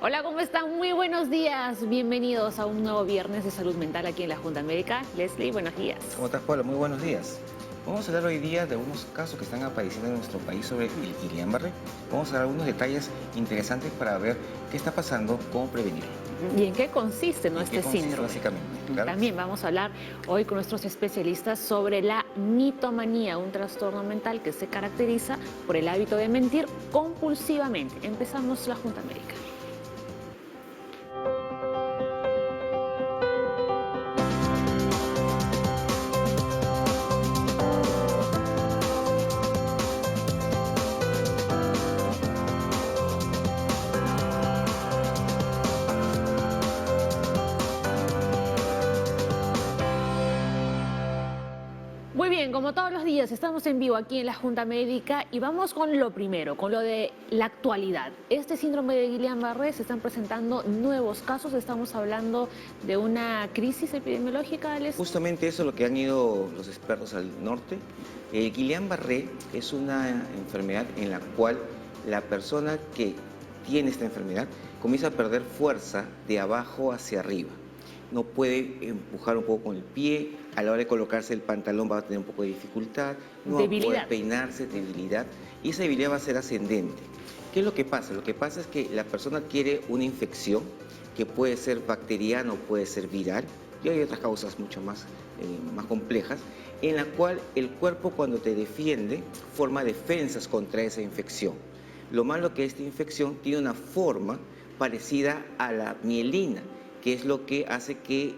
Hola, ¿cómo están? Muy buenos días. Bienvenidos a un nuevo viernes de salud mental aquí en la Junta América. Leslie, buenos días. ¿Cómo estás, Paula? Muy buenos días. Vamos a hablar hoy día de unos casos que están apareciendo en nuestro país sobre el Guillain-Barré. Vamos a dar algunos detalles interesantes para ver qué está pasando, cómo prevenirlo. ¿Y en qué consiste este síndrome? Básicamente, claro. También vamos a hablar hoy con nuestros especialistas sobre la mitomanía, un trastorno mental que se caracteriza por el hábito de mentir compulsivamente. Empezamos la Junta América. Muy bien, como todos los días, estamos en vivo aquí en la Junta Médica y vamos con lo primero, con lo de la actualidad. Este síndrome de Guillain-Barré se están presentando nuevos casos, estamos hablando de una crisis epidemiológica, Alex. Justamente eso es lo que han ido los expertos al norte. El Guillain-Barré es una enfermedad en la cual la persona que tiene esta enfermedad comienza a perder fuerza de abajo hacia arriba. No puede empujar un poco con el pie, a la hora de colocarse el pantalón va a tener un poco de dificultad, no va a poder peinarse, debilidad, y esa debilidad va a ser ascendente. ¿Qué es lo que pasa? Lo que pasa es que la persona adquiere una infección que puede ser bacteriana o puede ser viral, y hay otras causas mucho más complejas, en la cual el cuerpo cuando te defiende forma defensas contra esa infección. Lo malo que esta infección tiene una forma parecida a la mielina, que es lo que hace que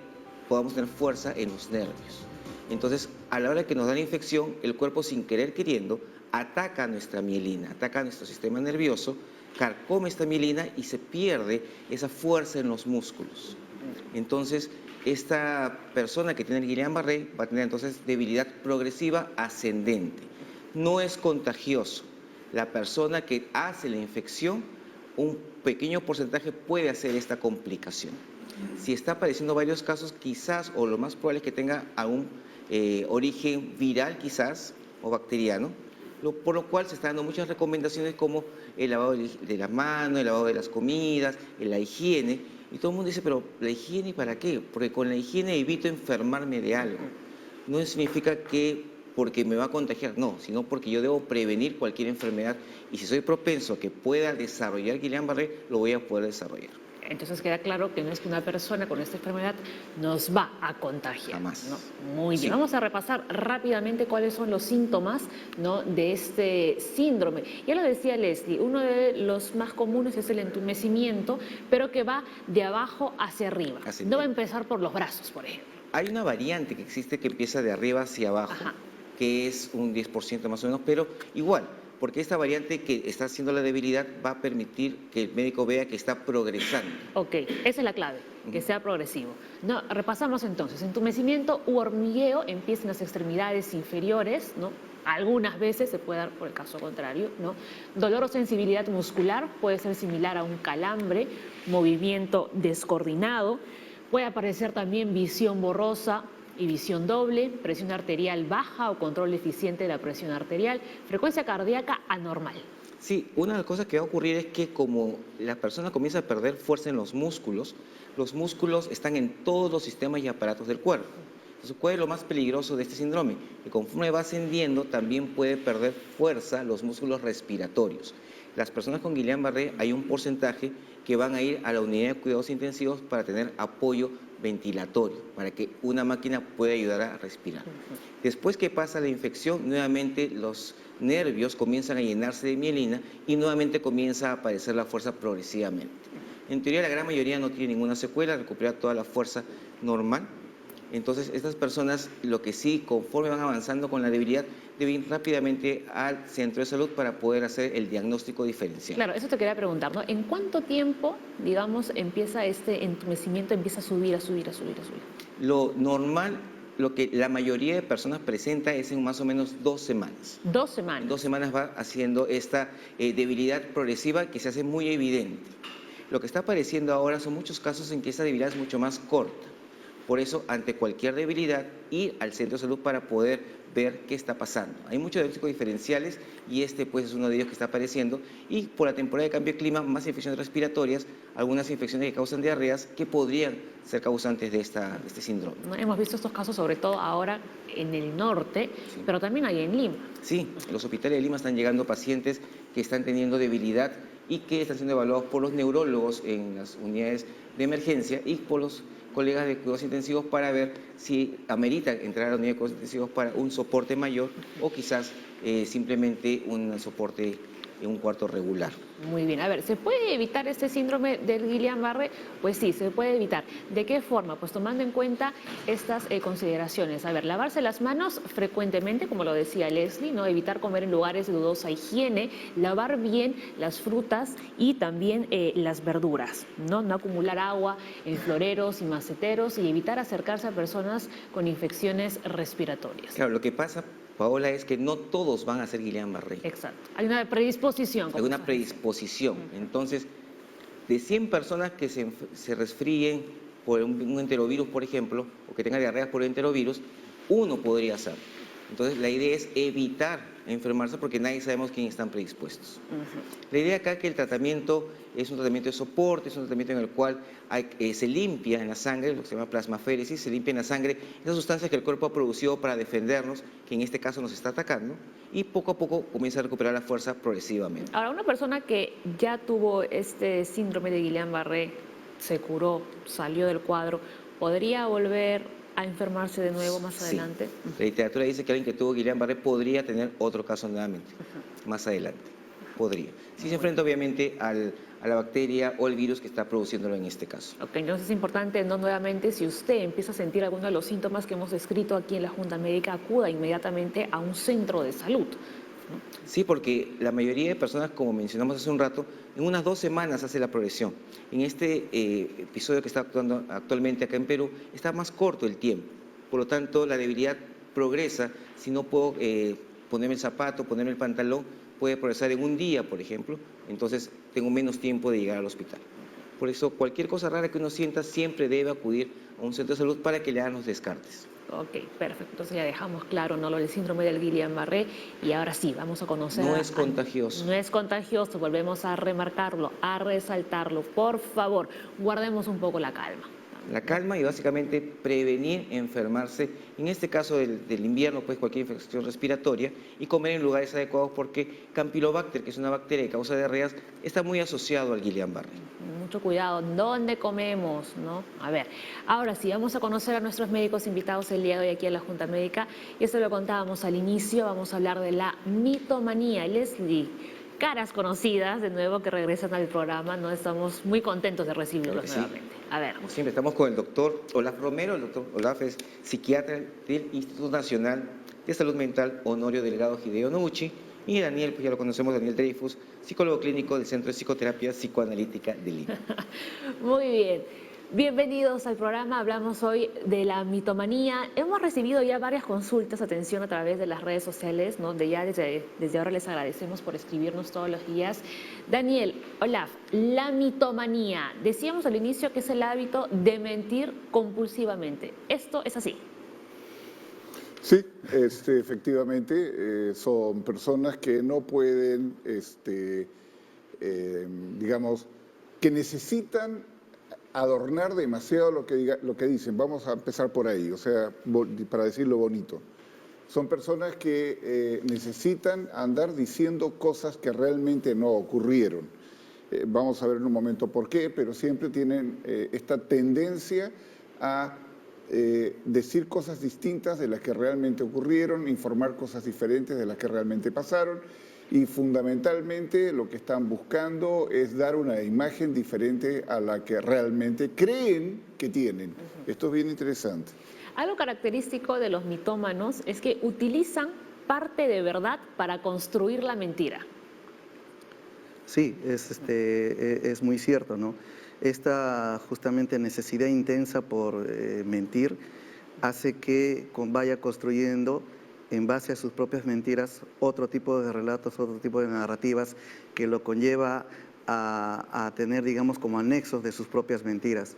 podamos tener fuerza en los nervios. Entonces, a la hora que nos da la infección, el cuerpo sin querer queriendo ataca nuestra mielina, ataca nuestro sistema nervioso, carcome esta mielina y se pierde esa fuerza en los músculos. Entonces, esta persona que tiene el Guillain-Barré va a tener entonces debilidad progresiva ascendente. No es contagioso. La persona que hace la infección, un pequeño porcentaje puede hacer esta complicación. Si está apareciendo varios casos, quizás, o lo más probable es que tenga algún origen viral quizás, o bacteriano, por lo cual se están dando muchas recomendaciones como el lavado de las manos, el lavado de las comidas, la higiene, y todo el mundo dice, pero ¿la higiene para qué? Porque con la higiene evito enfermarme de algo. No significa que porque me va a contagiar, no, sino porque yo debo prevenir cualquier enfermedad, y si soy propenso a que pueda desarrollar Guillain-Barré, lo voy a poder desarrollar. Entonces queda claro que no es que una persona con esta enfermedad nos va a contagiar. Jamás. ¿No? Muy bien. Sí. Vamos a repasar rápidamente cuáles son los síntomas, ¿no?, de este síndrome. Ya lo decía Leslie, uno de los más comunes es el entumecimiento, pero que va de abajo hacia arriba. No va a empezar por los brazos, por ejemplo. Hay una variante que existe que empieza de arriba hacia abajo, que es un 10% más o menos, pero igual, porque esta variante que está haciendo la debilidad va a permitir que el médico vea que está progresando. Ok, esa es la clave, que sea progresivo. No, repasamos entonces, entumecimiento u hormigueo empieza en las extremidades inferiores, ¿no? Algunas veces se puede dar por el caso contrario, ¿no? Dolor o sensibilidad muscular puede ser similar a un calambre, movimiento descoordinado, puede aparecer también visión borrosa y visión doble, presión arterial baja o control deficiente de la presión arterial, frecuencia cardíaca anormal. Sí, una de las cosas que va a ocurrir es que como la persona comienza a perder fuerza en los músculos están en todos los sistemas y aparatos del cuerpo. Entonces, ¿cuál es lo más peligroso de este síndrome? Que conforme va ascendiendo también puede perder fuerza los músculos respiratorios. Las personas con Guillain-Barré hay un porcentaje que van a ir a la unidad de cuidados intensivos para tener apoyo ventilatorio, para que una máquina pueda ayudar a respirar. Después que pasa la infección, nuevamente los nervios comienzan a llenarse de mielina y nuevamente comienza a aparecer la fuerza progresivamente. En teoría, la gran mayoría no tiene ninguna secuela, recupera toda la fuerza normal. Entonces, estas personas, lo que sí, conforme van avanzando con la debilidad, deben ir rápidamente al centro de salud para poder hacer el diagnóstico diferencial. Claro, eso te quería preguntar, ¿no? ¿En cuánto tiempo, digamos, empieza este entumecimiento, empieza a subir? Lo normal, lo que la mayoría de personas presenta es en más o menos 2 semanas. 2 semanas. En 2 semanas va haciendo esta debilidad progresiva que se hace muy evidente. Lo que está apareciendo ahora son muchos casos en que esa debilidad es mucho más corta. Por eso, ante cualquier debilidad, ir al centro de salud para poder ver qué está pasando. Hay muchos diagnósticos diferenciales y este pues es uno de ellos que está apareciendo, y por la temporada de cambio de clima, más infecciones respiratorias, algunas infecciones que causan diarreas que podrían ser causantes de este síndrome. ¿No? Hemos visto estos casos sobre todo ahora en el norte, Sí. pero también hay en Lima. Sí, los hospitales de Lima están llegando pacientes que están teniendo debilidad y que están siendo evaluados por los neurólogos en las unidades de emergencia y por los colegas de cuidados intensivos para ver si ameritan entrar a la unidad de cuidados intensivos para un soporte mayor o quizás simplemente un soporte en un cuarto regular. Muy bien, a ver, ¿se puede evitar este síndrome del Guillain-Barré? Pues sí, se puede evitar. ¿De qué forma? Pues tomando en cuenta estas consideraciones. A ver, lavarse las manos frecuentemente, como lo decía Leslie, ¿no? Evitar comer en lugares de dudosa higiene, lavar bien las frutas y también las verduras, ¿no? No acumular agua en floreros y maceteros y evitar acercarse a personas con infecciones respiratorias. Claro, lo que pasa, Paola, es que no todos van a ser Guillain-Barré. Exacto. Hay una predisposición. Hay una predisposición. Entonces, de 100 personas que se resfríen por un enterovirus, por ejemplo, o que tengan diarrea por el enterovirus, uno podría ser. Entonces, la idea es evitar enfermarse porque nadie sabemos quién están predispuestos. La idea acá es que el tratamiento es un tratamiento de soporte, es un tratamiento en el cual se limpia en la sangre, lo que se llama plasmaféresis, se limpia en la sangre esas sustancias que el cuerpo ha producido para defendernos, que en este caso nos está atacando, y poco a poco comienza a recuperar la fuerza progresivamente. Ahora, una persona que ya tuvo este síndrome de Guillain-Barré, se curó, salió del cuadro, ¿podría volver a enfermarse de nuevo más Sí. adelante? La literatura dice que alguien que tuvo Guillain-Barré podría tener otro caso nuevamente, más adelante. Podría. Si se enfrenta obviamente a la bacteria o el virus que está produciéndolo en este caso. Ok, entonces es importante, no nuevamente, si usted empieza a sentir alguno de los síntomas que hemos descrito aquí en la Junta Médica, acuda inmediatamente a un centro de salud. Sí, porque la mayoría de personas, como mencionamos hace un rato, en unas 2 semanas hace la progresión. En este episodio que está actuando actualmente acá en Perú, está más corto el tiempo. Por lo tanto, la debilidad progresa. Si no puedo ponerme el zapato, ponerme el pantalón, puede progresar en un día, por ejemplo. Entonces, tengo menos tiempo de llegar al hospital. Por eso, cualquier cosa rara que uno sienta, siempre debe acudir a un centro de salud para que le hagan los descartes. Ok, perfecto. Entonces ya dejamos claro, ¿no? Lo del síndrome del Guillain-Barré, y ahora sí, vamos a conocer. No es contagioso. No es contagioso, volvemos a remarcarlo, a resaltarlo. Por favor, guardemos un poco la calma. La calma y básicamente prevenir enfermarse, en este caso del invierno, pues cualquier infección respiratoria, y comer en lugares adecuados porque Campylobacter, que es una bacteria que causa diarreas, está muy asociado al Guillain-Barré. Mucho cuidado, ¿dónde comemos? ¿No? A ver, ahora sí, vamos a conocer a nuestros médicos invitados el día de hoy aquí en la Junta Médica, y esto lo contábamos al inicio, vamos a hablar de la mitomanía. Leslie, caras conocidas de nuevo que regresan al programa, ¿no? Estamos muy contentos de recibirlos Sí. nuevamente. A ver. Como siempre, estamos con el doctor Olaf Romero. El doctor Olaf es psiquiatra del Instituto Nacional de Salud Mental Honorio Delgado Hideo Noguchi, y Daniel, pues ya lo conocemos, Daniel Dreyfus, psicólogo clínico del Centro de Psicoterapia Psicoanalítica de Lima. Muy bien. Bienvenidos al programa. Hablamos hoy de la mitomanía. Hemos recibido ya varias consultas, atención, a través de las redes sociales, ¿no? Desde ahora les agradecemos por escribirnos todos los días. Daniel, Olaf, la mitomanía. Decíamos al inicio que es el hábito de mentir compulsivamente. ¿Esto es así? Sí, efectivamente, son personas que no pueden, digamos, que necesitan adornar demasiado lo que dicen. Vamos a empezar por ahí, o sea, para decirlo bonito. Son personas que necesitan andar diciendo cosas que realmente no ocurrieron. Vamos a ver en un momento por qué, pero siempre tienen esta tendencia a decir cosas distintas de las que realmente ocurrieron, informar cosas diferentes de las que realmente pasaron, y fundamentalmente lo que están buscando es dar una imagen diferente a la que realmente creen que tienen. Esto es bien interesante. Algo característico de los mitómanos es que utilizan parte de verdad para construir la mentira. Sí, es muy cierto, ¿no? Esta justamente necesidad intensa por mentir hace que vaya construyendo en base a sus propias mentiras otro tipo de relatos, otro tipo de narrativas que lo conlleva a tener, digamos, como anexos de sus propias mentiras,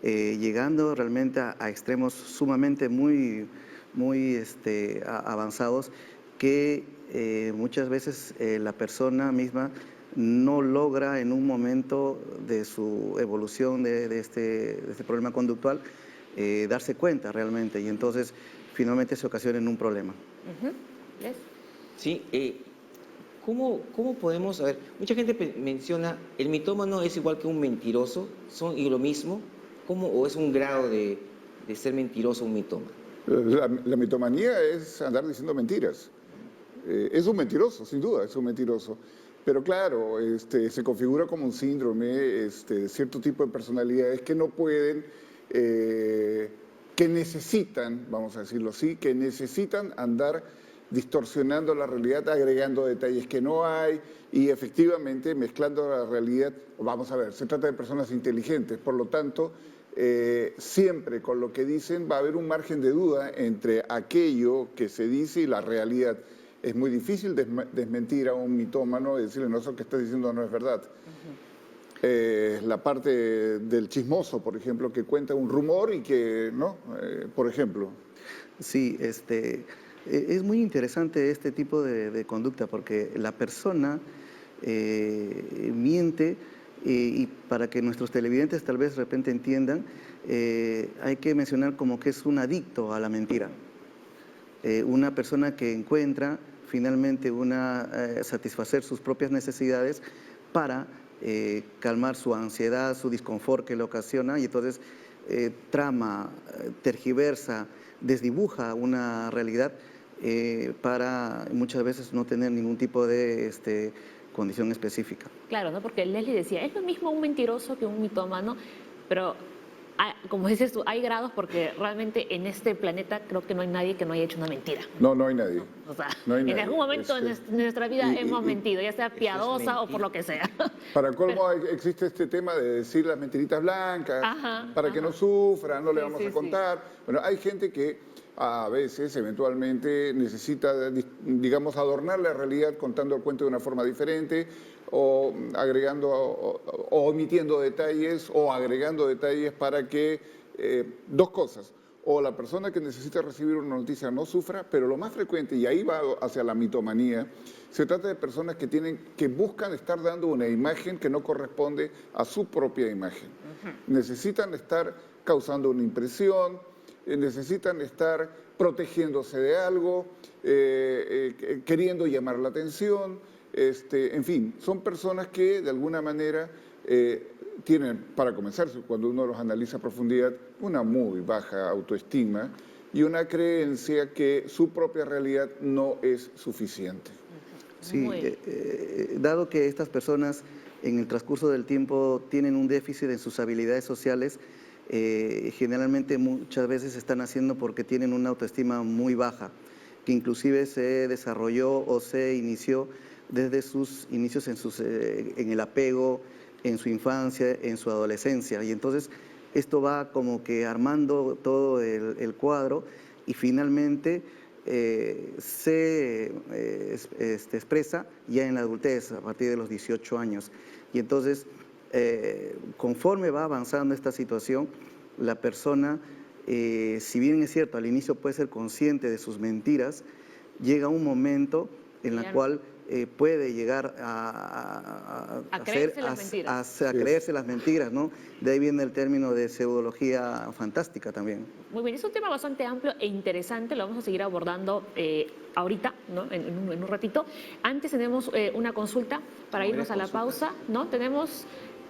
llegando realmente a extremos sumamente muy muy avanzados que muchas veces la persona misma no logra en un momento de su evolución de este problema conductual darse cuenta realmente, y entonces finalmente se ocasiona en un problema. ¿Ves? Sí, ¿cómo podemos, a ver, mucha gente menciona, el mitómano es igual que un mentiroso, ¿son y lo mismo? ¿Cómo, o es un grado de ser mentiroso un mitómano? La mitomanía es andar diciendo mentiras. Es un mentiroso, sin duda, es un mentiroso. Pero claro, se configura como un síndrome, cierto tipo de personalidades que no pueden, que necesitan, vamos a decirlo así, que necesitan andar distorsionando la realidad, agregando detalles que no hay y efectivamente mezclando la realidad. Vamos a ver, se trata de personas inteligentes, por lo tanto, siempre con lo que dicen va a haber un margen de duda entre aquello que se dice y la realidad. Es muy difícil desmentir a un mitómano y decirle, no, eso que estás diciendo no es verdad. La parte del chismoso, por ejemplo, que cuenta un rumor y que, ¿no? Por ejemplo. Sí, es muy interesante este tipo de conducta porque la persona miente y para que nuestros televidentes tal vez de repente entiendan, hay que mencionar como que es un adicto a la mentira. Una persona que encuentra finalmente satisfacer sus propias necesidades para calmar su ansiedad, su disconfort que le ocasiona, y entonces trama, tergiversa, desdibuja una realidad para muchas veces no tener ningún tipo de condición específica. Claro, ¿no? Porque Leslie decía, es lo mismo un mentiroso que un mitómano, pero como dices tú, hay grados porque realmente en este planeta creo que no hay nadie que no haya hecho una mentira. No, no hay nadie. O sea, No hay en nadie. algún momento de nuestra vida hemos mentido, ya sea piadosa o por lo que sea. Para colmo existe este tema de decir las mentiritas blancas, para que no sufran, no le vamos a contar. Bueno, hay gente que a veces, eventualmente, necesita, digamos, adornar la realidad contando el cuento de una forma diferente, o agregando, o omitiendo detalles, o agregando detalles para que, dos cosas, o la persona que necesita recibir una noticia no sufra, pero lo más frecuente, y ahí va hacia la mitomanía, se trata de personas que buscan estar dando una imagen que no corresponde a su propia imagen. Necesitan estar causando una impresión, necesitan estar protegiéndose de algo, queriendo llamar la atención, en fin, son personas que de alguna manera tienen, para comenzar, cuando uno los analiza a profundidad, una muy baja autoestima y una creencia que su propia realidad no es suficiente. Sí, dado que estas personas en el transcurso del tiempo tienen un déficit en sus habilidades sociales, generalmente muchas veces están haciendo porque tienen una autoestima muy baja, que inclusive se desarrolló o se inició desde sus inicios en el apego, en su infancia, en su adolescencia. Y entonces esto va como que armando todo el cuadro y finalmente se expresa ya en la adultez, a partir de los 18 años. Y entonces, conforme va avanzando esta situación, la persona, si bien es cierto, al inicio puede ser consciente de sus mentiras, llega un momento en el cual puede llegar a creerse las mentiras, ¿no? De ahí viene el término de pseudología fantástica también. Muy bien, es un tema bastante amplio e interesante, lo vamos a seguir abordando ahorita, ¿no? En un ratito. Antes tenemos una consulta para irnos a la pausa, ¿no? Tenemos,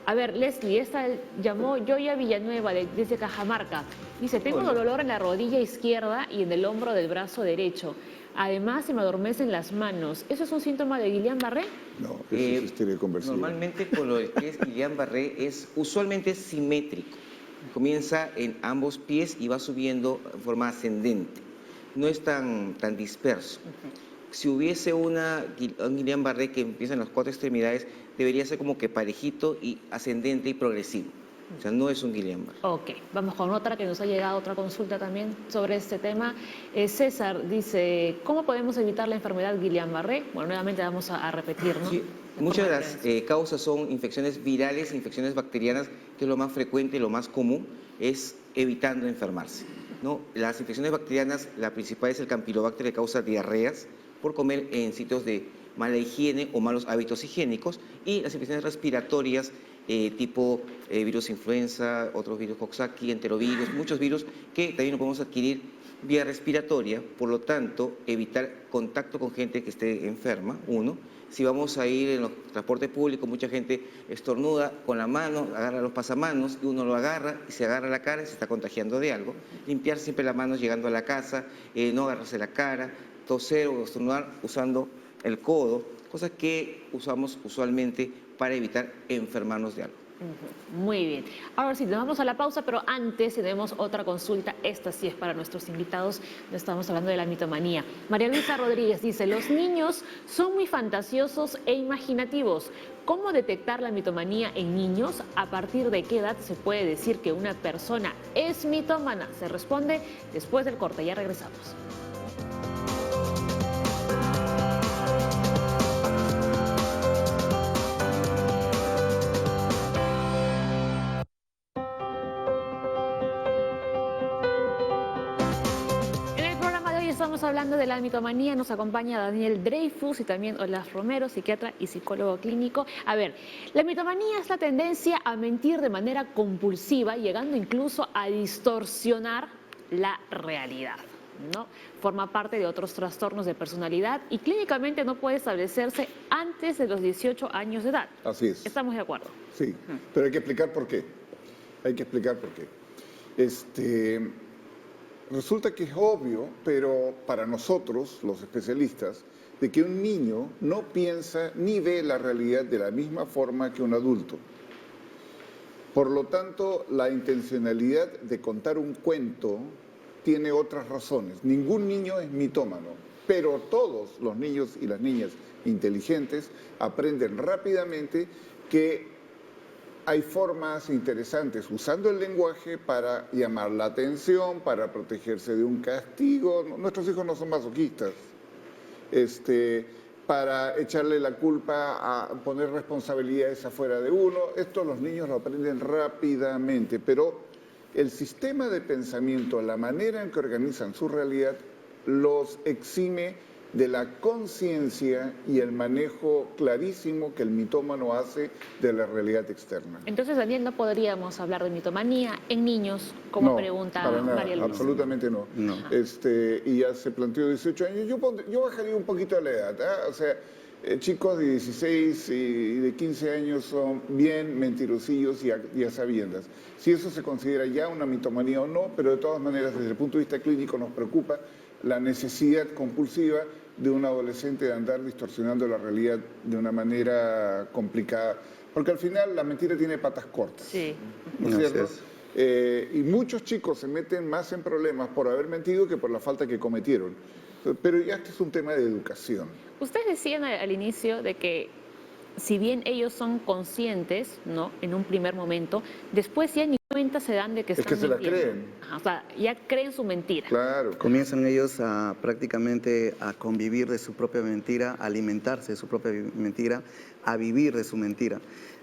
a ver, Leslie, esta llamó Joya Villanueva desde Cajamarca. Dice, tengo dolor en la rodilla izquierda y en el hombro del brazo derecho. Además, se me adormecen las manos. ¿Eso es un síntoma de Guillain-Barré? No, eso es histeria conversiva. Normalmente con lo que es Guillain-Barré usualmente simétrico. Comienza en ambos pies y va subiendo en forma ascendente. No es tan disperso. Si hubiese un Guillain-Barré que empieza en las 4 extremidades, debería ser como que parejito y ascendente y progresivo. O sea, no es un Guillain-Barré. Ok, vamos con otra que nos ha llegado, otra consulta también sobre este tema. César dice, ¿cómo podemos evitar la enfermedad Guillain-Barré? Bueno, nuevamente vamos a repetir, ¿no? Sí, muchas de las causas son infecciones virales, infecciones bacterianas, que es lo más frecuente y lo más común, es evitando enfermarse. ¿no? Las infecciones bacterianas, la principal es el Campylobacter, que causa diarreas por comer en sitios de mala higiene o malos hábitos higiénicos, y las infecciones respiratorias tipo virus influenza, otros virus Coxsackie, enterovirus, muchos virus que también lo podemos adquirir vía respiratoria. Por lo tanto, evitar contacto con gente que esté enferma, uno. Si vamos a ir en los transportes públicos, mucha gente estornuda con la mano, agarra los pasamanos y uno lo agarra y se agarra la cara y se está contagiando de algo. Limpiar siempre las manos llegando a la casa, no agarrarse la cara, toser o estornudar usando el codo, cosas que usamos usualmente para evitar enfermarnos de algo. Muy bien. Ahora sí, nos vamos a la pausa, pero antes tenemos otra consulta. Esta sí es para nuestros invitados. No estamos hablando de la mitomanía. María Luisa Rodríguez dice, los niños son muy fantasiosos e imaginativos. ¿Cómo detectar la mitomanía en niños? ¿A partir de qué edad se puede decir que una persona es mitómana? Se responde después del corte. Ya regresamos. Estamos hablando de la mitomanía, nos acompaña Daniel Dreyfus y también Olaf Romero, psiquiatra y psicólogo clínico. A ver, la mitomanía es la tendencia a mentir de manera compulsiva, llegando incluso a distorsionar la realidad, ¿no? Forma parte de otros trastornos de personalidad y clínicamente no puede establecerse antes de los 18 años de edad. Así es. ¿Estamos de acuerdo? Sí, pero hay que explicar por qué. Hay que explicar por qué. Resulta que es obvio, pero para nosotros, los especialistas, de que un niño no piensa ni ve la realidad de la misma forma que un adulto. Por lo tanto, la intencionalidad de contar un cuento tiene otras razones. Ningún niño es mitómano, pero todos los niños y las niñas inteligentes aprenden rápidamente que hay formas interesantes usando el lenguaje para llamar la atención, para protegerse de un castigo. Nuestros hijos no son masoquistas. Para echarle la culpa, a poner responsabilidades afuera de uno. Esto los niños lo aprenden rápidamente, pero el sistema de pensamiento, la manera en que organizan su realidad, los exime de la conciencia y el manejo clarísimo que el mitómano hace de la realidad externa. Entonces, Daniel, no podríamos hablar de mitomanía en niños, como pregunta para nada, María Luisa. Absolutamente no. Y ya se planteó 18 años. Yo bajaría un poquito la edad. O sea, chicos de 16 y de 15 años son bien mentirosillos y a sabiendas. Si eso se considera ya una mitomanía o no, pero de todas maneras, desde el punto de vista clínico, nos preocupa la necesidad compulsiva de un adolescente de andar distorsionando la realidad de una manera complicada. Porque al final la mentira tiene patas cortas. Sí. ¿No es cierto? Y muchos chicos se meten más en problemas por haber mentido que por la falta que cometieron. Pero ya este es un tema de educación. Ustedes decían al inicio de que si bien ellos son conscientes, ¿no?, en un primer momento, después ya ni cuenta se dan de que están mintiendo. Es que se la creen. Ajá, o sea, ya creen su mentira. Claro. Comienzan ellos prácticamente a convivir de su propia mentira, a alimentarse de su propia mentira, a vivir de su mentira.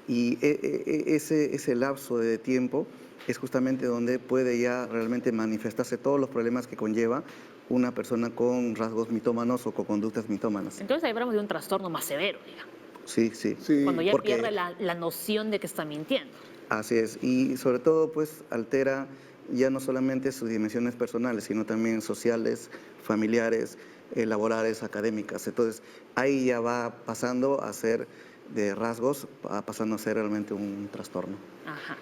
Y ese lapso de tiempo es justamente donde puede ya realmente manifestarse todos los problemas que conlleva una persona con rasgos mitómanos o con conductas mitómanas. Entonces ahí hablamos de un trastorno más severo, digamos. Sí. Cuando ya pierde la noción de que está mintiendo. Así es, y sobre todo pues altera ya no solamente sus dimensiones personales, sino también sociales, familiares, laborales, académicas. Entonces ahí ya va pasando a ser de rasgos, pasando a ser realmente un trastorno. Ajá.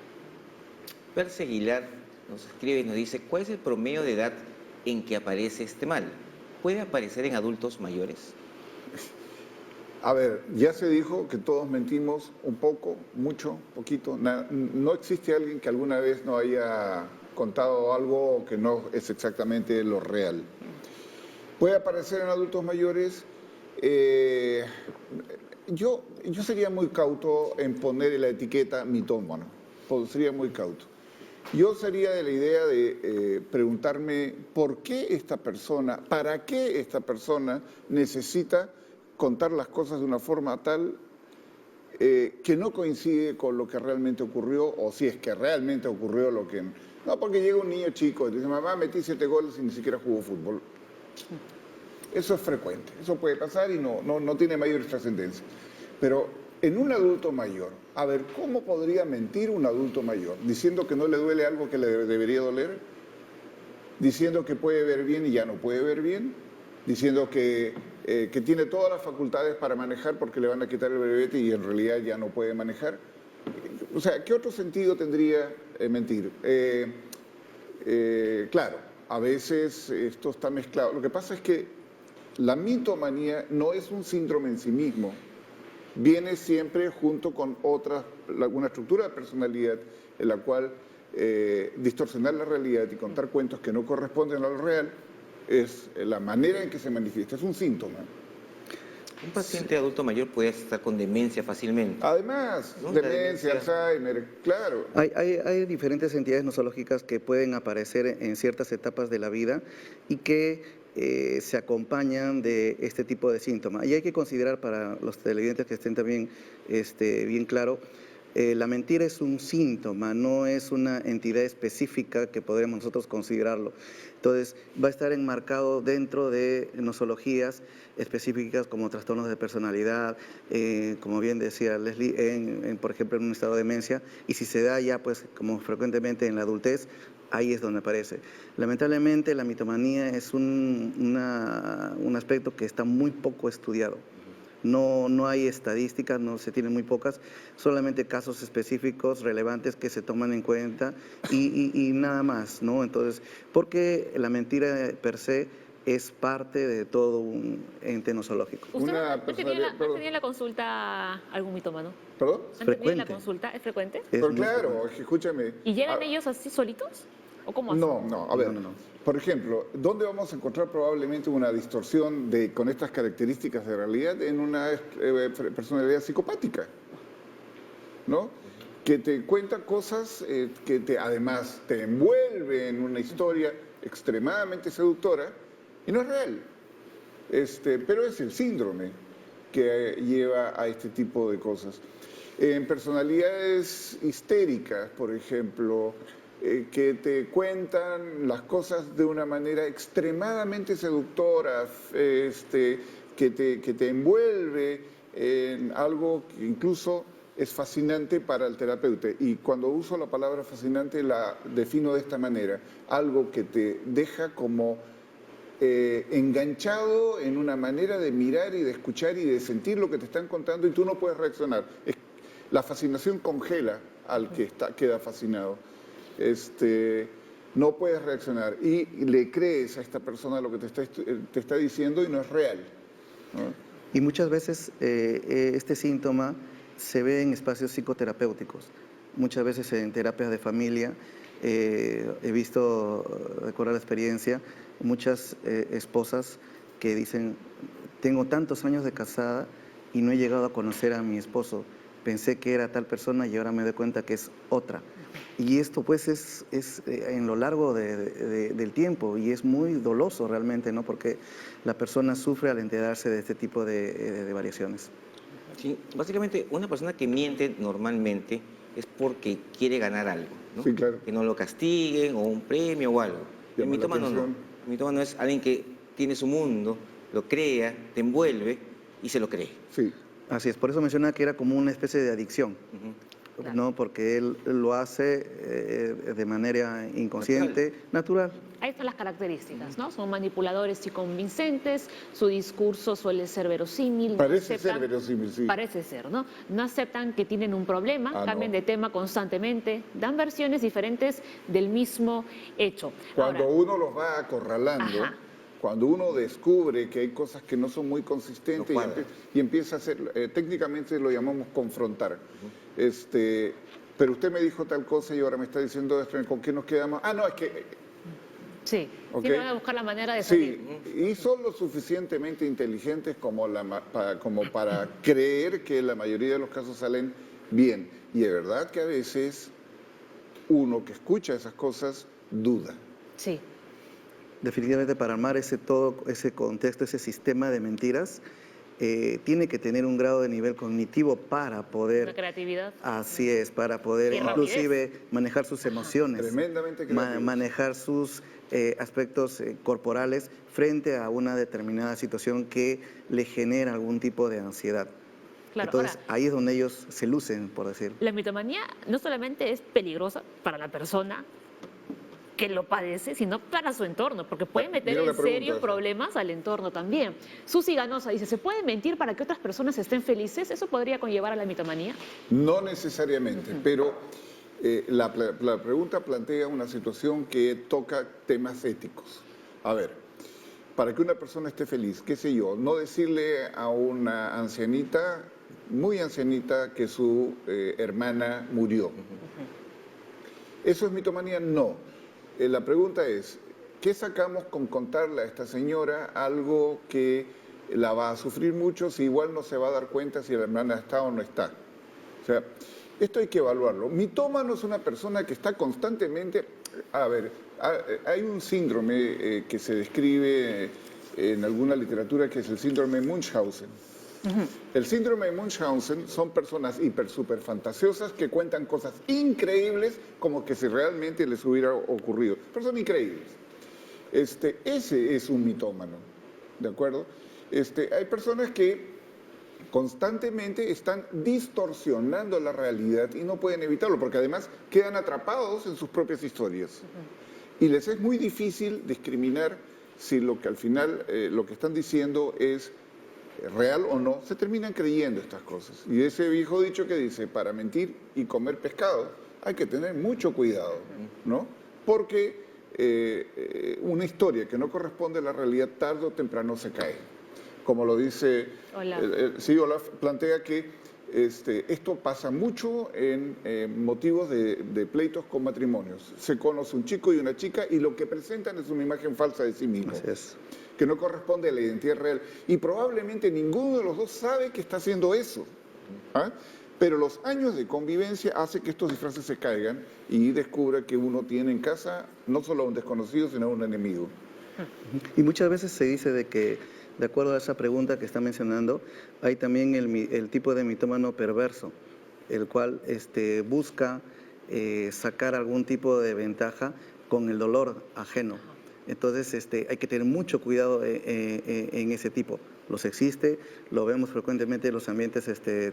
Percy Aguilar nos escribe y nos dice, ¿cuál es el promedio de edad en que aparece este mal? ¿Puede aparecer en adultos mayores? A ver, ya se dijo que todos mentimos un poco, mucho, poquito. No existe alguien que alguna vez no haya contado algo que no es exactamente lo real. ¿Puede aparecer en adultos mayores? Yo sería muy cauto en poner la etiqueta mitómano. Sería muy cauto. Yo sería de la idea de preguntarme por qué esta persona, para qué esta persona necesita contar las cosas de una forma tal que no coincide con lo que realmente ocurrió, o si es que realmente ocurrió lo que No, porque llega un niño chico y dice, mamá, metí 7 goles y ni siquiera jugó fútbol. Eso es frecuente, eso puede pasar y no tiene mayor trascendencia. Pero en un adulto mayor, a ver, ¿cómo podría mentir un adulto mayor? ¿Diciendo que no le duele algo que le debería doler? ¿Diciendo que puede ver bien y ya no puede ver bien? ¿Diciendo que tiene todas las facultades para manejar porque le van a quitar el brevete y en realidad ya no puede manejar? O sea, ¿qué otro sentido tendría mentir? Claro, a veces esto está mezclado. Lo que pasa es que la mitomanía no es un síndrome en sí mismo. Viene siempre junto con una estructura de personalidad en la cual distorsionar la realidad y contar cuentos que no corresponden a lo real es la manera en que se manifiesta, es un síntoma. Un paciente adulto mayor puede estar con demencia fácilmente. Además, ¿No? demencia, Alzheimer, claro. Hay diferentes entidades nosológicas que pueden aparecer en ciertas etapas de la vida y que se acompañan de este tipo de síntomas. Y hay que considerar para los televidentes que estén también bien claro, la mentira es un síntoma, no es una entidad específica que podremos nosotros considerarlo. Entonces, va a estar enmarcado dentro de nosologías específicas como trastornos de personalidad, como bien decía Leslie, por ejemplo, en un estado de demencia, y si se da ya, pues, como frecuentemente en la adultez, ahí es donde aparece. Lamentablemente, la mitomanía es un aspecto que está muy poco estudiado. No hay estadísticas, no se tienen muy pocas, solamente casos específicos, relevantes que se toman en cuenta y nada más, ¿no? Entonces, porque la mentira per se es parte de todo un ente nosológico. ¿Usted Una no tenía personalidad- en la consulta algún mitómano? ¿Perdón? ¿Han tenido en la frecuente. consulta? ¿Es frecuente? Es Pero muy claro, frecuente. escúchame. ¿Y llegan Ah, ellos así solitos? ¿O cómo hacen? No, a ver, No. por ejemplo, ¿dónde vamos a encontrar probablemente una distorsión con estas características de realidad? En una personalidad psicopática, ¿no? Que te cuenta cosas además te envuelve en una historia extremadamente seductora y no es real. Pero es el síndrome que lleva a este tipo de cosas. En personalidades histéricas, por ejemplo, que te cuentan las cosas de una manera extremadamente seductora, que te envuelve en algo que incluso es fascinante para el terapeuta. Y cuando uso la palabra fascinante la defino de esta manera, algo que te deja como enganchado en una manera de mirar y de escuchar y de sentir lo que te están contando y tú no puedes reaccionar. La fascinación congela al que queda fascinado. No puedes reaccionar y le crees a esta persona lo que te está diciendo y no es real, ¿no? Y muchas veces este síntoma se ve en espacios psicoterapéuticos, muchas veces en terapias de familia. He visto, recuerdo la experiencia, muchas esposas que dicen, tengo tantos años de casada y no he llegado a conocer a mi esposo, pensé que era tal persona y ahora me doy cuenta que es otra. Y esto pues es en lo largo del tiempo y es muy doloso realmente, ¿no? Porque la persona sufre al enterarse de este tipo de variaciones. Sí, básicamente una persona que miente normalmente es porque quiere ganar algo, ¿no? Sí, claro. Que no lo castiguen o un premio o algo. El Llama la mitómano no. atención. El mitómano es alguien que tiene su mundo, lo crea, te envuelve y se lo cree. Sí. Así es, por eso mencionaba que era como una especie de adicción, Ujú. Claro. ¿no? Porque él lo hace de manera inconsciente, natural. Ahí están las características, ¿no? Son manipuladores y convincentes, su discurso suele ser verosímil. no Parece ser aceptan- verosímil, sí. Parece ser, ¿no? No aceptan que tienen un problema, Ah, cambian no. de tema constantemente, dan versiones diferentes del mismo hecho. Cuando Ahora, uno los va acorralando, Ajá. cuando uno descubre que hay cosas que no son muy consistentes No cuadra. y empieza a hacer, técnicamente lo llamamos confrontar. Pero usted me dijo tal cosa y ahora me está diciendo esto, ¿con qué nos quedamos? Ah, no, es que... sí, ¿ok? sí van a buscar la manera de Sí, salir. y son lo suficientemente inteligentes como para creer que la mayoría de los casos salen bien. Y de verdad que a veces uno que escucha esas cosas duda. Sí, Definitivamente para armar todo ese contexto, ese sistema de mentiras, tiene que tener un grado de nivel cognitivo para La poder, creatividad. así es, para poder Y inclusive manejar sus emociones, Tremendamente creativos. manejar sus aspectos corporales frente a una determinada situación que le genera algún tipo de ansiedad. Claro, Entonces, ahora, ahí es donde ellos se lucen, por decir. la mitomanía no solamente es peligrosa para la persona que lo padece, sino para su entorno, porque puede meter Mira la en pregunta serios esa. problemas al entorno también. Susi Ganosa dice, ¿se puede mentir para que otras personas estén felices? ¿Eso podría conllevar a la mitomanía? No necesariamente, pero la pregunta plantea una situación que toca temas éticos. A ver, para que una persona esté feliz, qué sé yo, no decirle a una ancianita, muy ancianita, que su hermana murió. ¿Eso es mitomanía? No. La pregunta es, ¿qué sacamos con contarle a esta señora algo que la va a sufrir mucho si igual no se va a dar cuenta si la hermana está o no está? O sea, esto hay que evaluarlo. Mitómano es una persona que está constantemente... A ver, hay un síndrome que se describe en alguna literatura que es el síndrome de Munchausen. El síndrome de Munchausen son personas hiper, super fantasiosas que cuentan cosas increíbles como que si realmente les hubiera ocurrido. Pero son increíbles. Ese es un mitómano, ¿de acuerdo? Hay personas que constantemente están distorsionando la realidad y no pueden evitarlo, porque además quedan atrapados en sus propias historias. Y les es muy difícil discriminar si lo que al final lo que están diciendo es real o no, se terminan creyendo estas cosas. Y ese viejo dicho que dice, para mentir y comer pescado hay que tener mucho cuidado, ¿no? Porque una historia que no corresponde a la realidad tarde o temprano se cae. Como lo dice, sí, Olaf plantea que esto pasa mucho en motivos de pleitos con matrimonios. Se conoce un chico y una chica y lo que presentan es una imagen falsa de sí mismo. Así es. Que no corresponde a la identidad real. Y probablemente ninguno de los dos sabe que está haciendo eso. ¿Ah? Pero los años de convivencia hacen que estos disfraces se caigan y descubra que uno tiene en casa no solo a un desconocido, sino a un enemigo. Y muchas veces se dice de que, de acuerdo a esa pregunta que está mencionando, hay también el tipo de mitómano perverso, el cual busca sacar algún tipo de ventaja con el dolor ajeno. Entonces hay que tener mucho cuidado en ese tipo. Los existe, lo vemos frecuentemente en los ambientes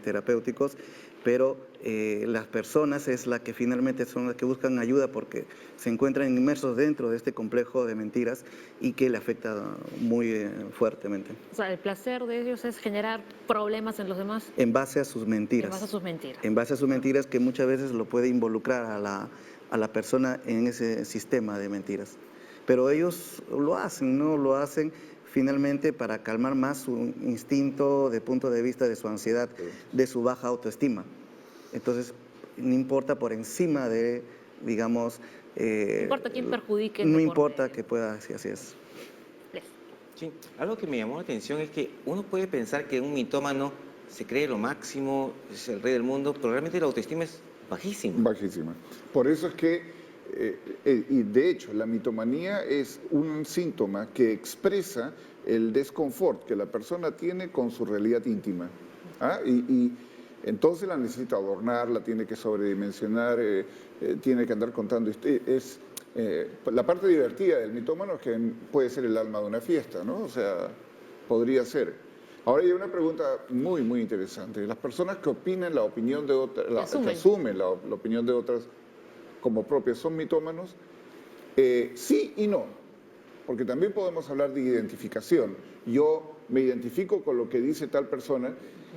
terapéuticos, pero las personas es la que finalmente son las que buscan ayuda porque se encuentran inmersos dentro de este complejo de mentiras y que le afecta muy fuertemente. O sea, el placer de ellos es generar problemas en los demás. En base a sus mentiras. En base a sus mentiras. En base a sus mentiras que muchas veces lo puede involucrar a la persona en ese sistema de mentiras. Pero ellos lo hacen, ¿no? Lo hacen finalmente para calmar más su instinto de punto de vista de su ansiedad, de su baja autoestima. Entonces, no importa por encima de, digamos... no importa quién perjudique. No importa que pueda, así es. Sí, algo que me llamó la atención es que uno puede pensar que un mitómano se cree lo máximo, es el rey del mundo, pero realmente la autoestima es bajísima. Bajísima. Por eso es que y de hecho, la mitomanía es un síntoma que expresa el desconfort que la persona tiene con su realidad íntima. ¿Ah? Y entonces la necesita adornar, la tiene que sobredimensionar, tiene que andar contando. La parte divertida del mitómano es que puede ser el alma de una fiesta, ¿no? O sea, podría ser. Ahora hay una pregunta muy, muy interesante. Las personas que opinan la opinión de otras, que asumen la opinión de otras como propias, ¿son mitómanos? Sí y no, porque también podemos hablar de identificación. Yo me identifico con lo que dice tal persona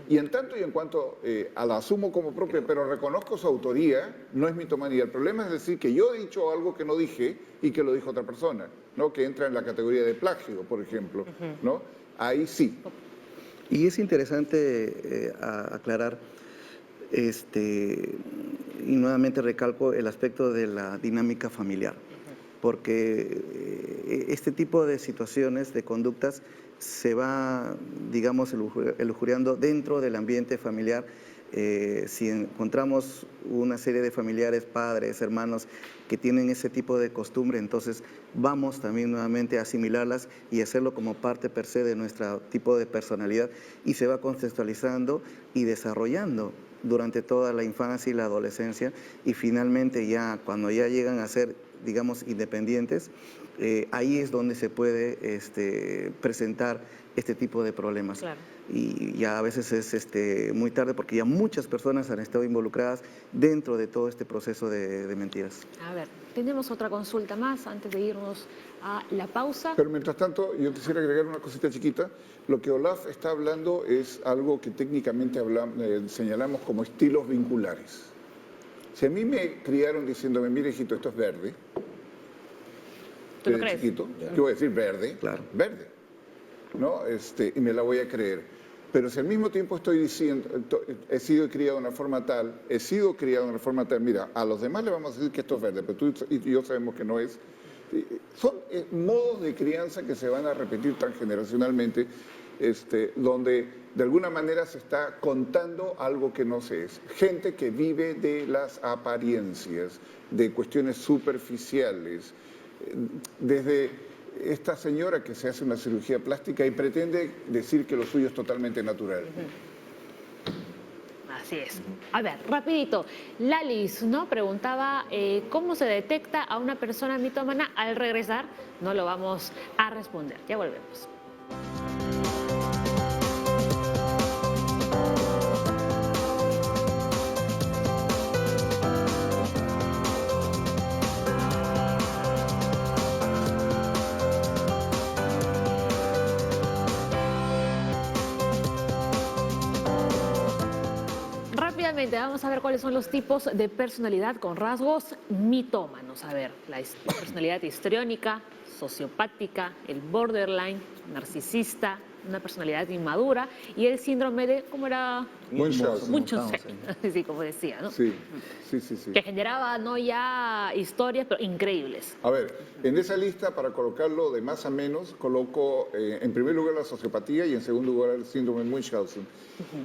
y en tanto y en cuanto la asumo como propia, pero reconozco su autoría, no es mitomanía. El problema es decir que yo he dicho algo que no dije y que lo dijo otra persona, ¿no? Que entra en la categoría de plagio, por ejemplo, ¿no? Ahí sí. Y es interesante aclarar, y nuevamente recalco el aspecto de la dinámica familiar, porque este tipo de situaciones, de conductas, se va, digamos, elujuriando dentro del ambiente familiar, Si encontramos una serie de familiares, padres, hermanos, que tienen ese tipo de costumbre, entonces vamos también nuevamente a asimilarlas y hacerlo como parte per se de nuestro tipo de personalidad, y se va contextualizando y desarrollando durante toda la infancia y la adolescencia, y finalmente ya cuando ya llegan a ser, digamos, independientes, ahí es donde se puede presentar este tipo de problemas. Claro. Y ya a veces es muy tarde, porque ya muchas personas han estado involucradas dentro de todo este proceso de mentiras. A ver, tenemos otra consulta más antes de irnos a la pausa. Pero mientras tanto, yo quisiera agregar una cosita chiquita. Lo que Olaf está hablando es algo que técnicamente señalamos como estilos vinculares. Si a mí me criaron diciéndome, mire, hijito, esto es verde, ¿Tú lo desde crees? chiquito, yo voy a decir verde, Claro. verde, ¿no? Y me la voy a creer. Pero si al mismo tiempo estoy diciendo, he sido criado de una forma tal, mira, a los demás le vamos a decir que esto es verde, pero tú y yo sabemos que no es. Son modos de crianza que se van a repetir transgeneracionalmente, donde de alguna manera se está contando algo que no se es. Gente que vive de las apariencias, de cuestiones superficiales, desde esta señora que se hace una cirugía plástica y pretende decir que lo suyo es totalmente natural. Así es. A ver, rapidito. Lalis, ¿no? Preguntaba cómo se detecta a una persona mitómana. Al regresar no lo vamos a responder. Ya volvemos. Rápidamente, vamos a ver cuáles son los tipos de personalidad con rasgos mitómanos. A ver, la personalidad histriónica, sociopática, el borderline, narcisista, una personalidad inmadura y el síndrome de, ¿cómo era? Munchausen. Munchausen, sí, como decía, ¿no? Sí. Que generaba no ya historias, pero increíbles. A ver, en esa lista, para colocarlo de más a menos, coloco en primer lugar la sociopatía y en segundo lugar el síndrome de Munchausen.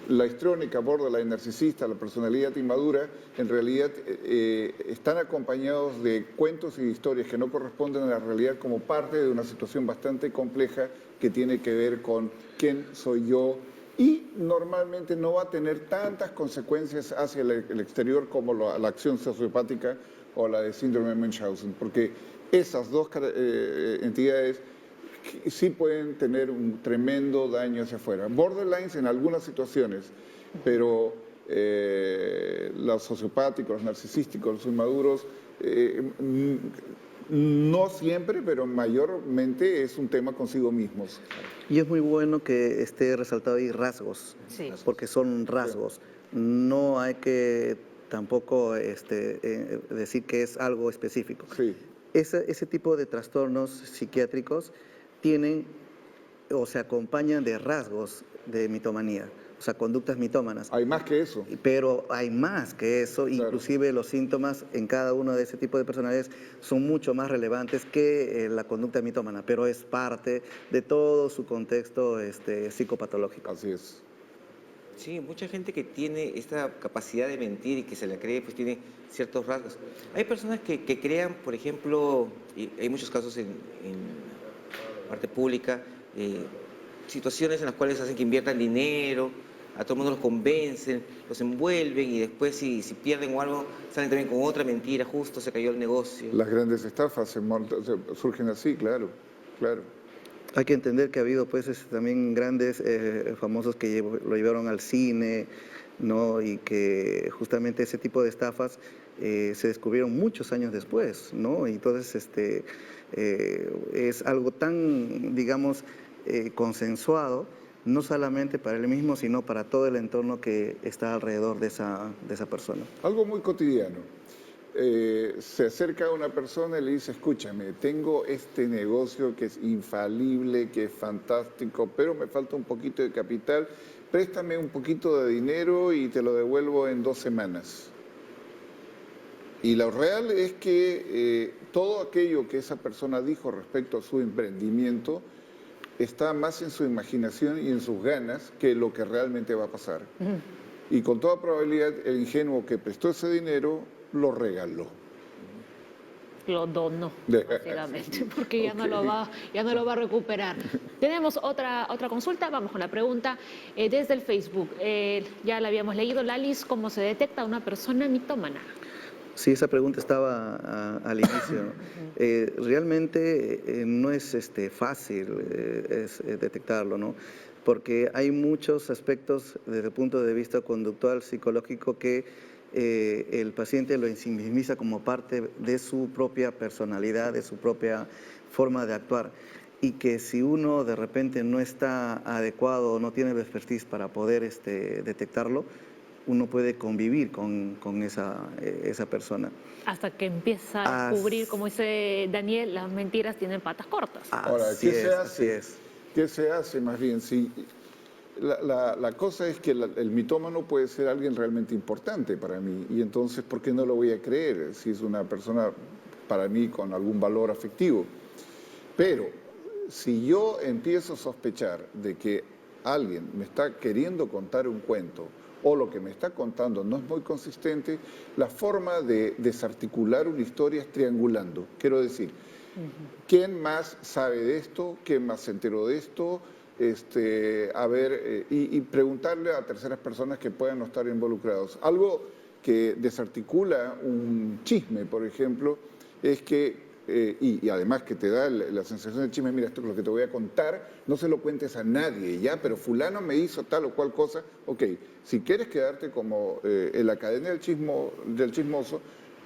La histriónica, borderline, narcisista, la personalidad inmadura, en realidad están acompañados de cuentos y de historias que no corresponden a la realidad como parte de una situación bastante compleja que tiene que ver con quién soy yo, y normalmente no va a tener tantas consecuencias hacia el exterior como la acción sociopática o la de síndrome de Munchausen, porque esas dos entidades sí pueden tener un tremendo daño hacia afuera. Borderlines en algunas situaciones, pero los sociopáticos, los narcisísticos, los inmaduros, no siempre, pero mayormente es un tema consigo mismos. Y es muy bueno que esté resaltado ahí rasgos, Sí. porque son rasgos. No hay que tampoco decir que es algo específico. Sí. Ese tipo de trastornos psiquiátricos tienen o se acompañan de rasgos de mitomanía, o sea, conductas mitómanas. Hay más que eso. Pero hay más que eso, Claro. inclusive los síntomas en cada uno de ese tipo de personalidades son mucho más relevantes que la conducta mitómana, pero es parte de todo su contexto psicopatológico. Así es. Sí, mucha gente que tiene esta capacidad de mentir y que se la cree, pues tiene ciertos rasgos. Hay personas que crean, por ejemplo, y hay muchos casos en parte pública, situaciones en las cuales hacen que inviertan dinero, a todo el mundo los convencen, los envuelven y después si pierden o algo, salen también con otra mentira, justo se cayó el negocio. Las grandes estafas surgen así, claro, claro. Hay que entender que ha habido pues también grandes famosos que lo llevaron al cine, ¿no? Y que justamente ese tipo de estafas se descubrieron muchos años después, ¿no? Y entonces es algo tan, digamos, consensuado, no solamente para él mismo, sino para todo el entorno que está alrededor de esa persona. Algo muy cotidiano. Se acerca a una persona y le dice, escúchame, tengo este negocio que es infalible, que es fantástico, pero me falta un poquito de capital, préstame un poquito de dinero y te lo devuelvo en 2 semanas. Y lo real es que todo aquello que esa persona dijo respecto a su emprendimiento está más en su imaginación y en sus ganas que lo que realmente va a pasar. y con toda probabilidad el ingenuo que prestó ese dinero lo regaló. Lo donó, De- básicamente, porque ya, Ok. ya no lo va a recuperar. Tenemos otra consulta, vamos con la pregunta desde el Facebook. Ya la habíamos leído, Lalis, ¿cómo se detecta una persona mitómana? Sí, esa pregunta estaba al inicio, ¿no? Realmente no es fácil detectarlo, ¿no? Porque hay muchos aspectos desde el punto de vista conductual, psicológico, que el paciente lo ensimismiza como parte de su propia personalidad, de su propia forma de actuar. Y que si uno de repente no está adecuado o no tiene el expertise para poder detectarlo, uno puede convivir con esa persona. Hasta que empieza a As- descubrir, como dice Daniel, las mentiras tienen patas cortas. Ahora, Así ¿qué se es, hace? así es. ¿Qué se hace más bien? Si la cosa es que el mitómano puede ser alguien realmente importante para mí y entonces, ¿por qué no lo voy a creer si es una persona para mí con algún valor afectivo? Pero si yo empiezo a sospechar de que alguien me está queriendo contar un cuento o lo que me está contando no es muy consistente, la forma de desarticular una historia es triangulando. Quiero decir, ¿quién más sabe de esto? ¿Quién más se enteró de esto? Y preguntarle a terceras personas que puedan no estar involucrados. Algo que desarticula un chisme, por ejemplo, es que, y además que te da la sensación del chisme, mira, esto es lo que te voy a contar, no se lo cuentes a nadie, ya, pero fulano me hizo tal o cual cosa. Ok, si quieres quedarte como en la cadena del chismoso,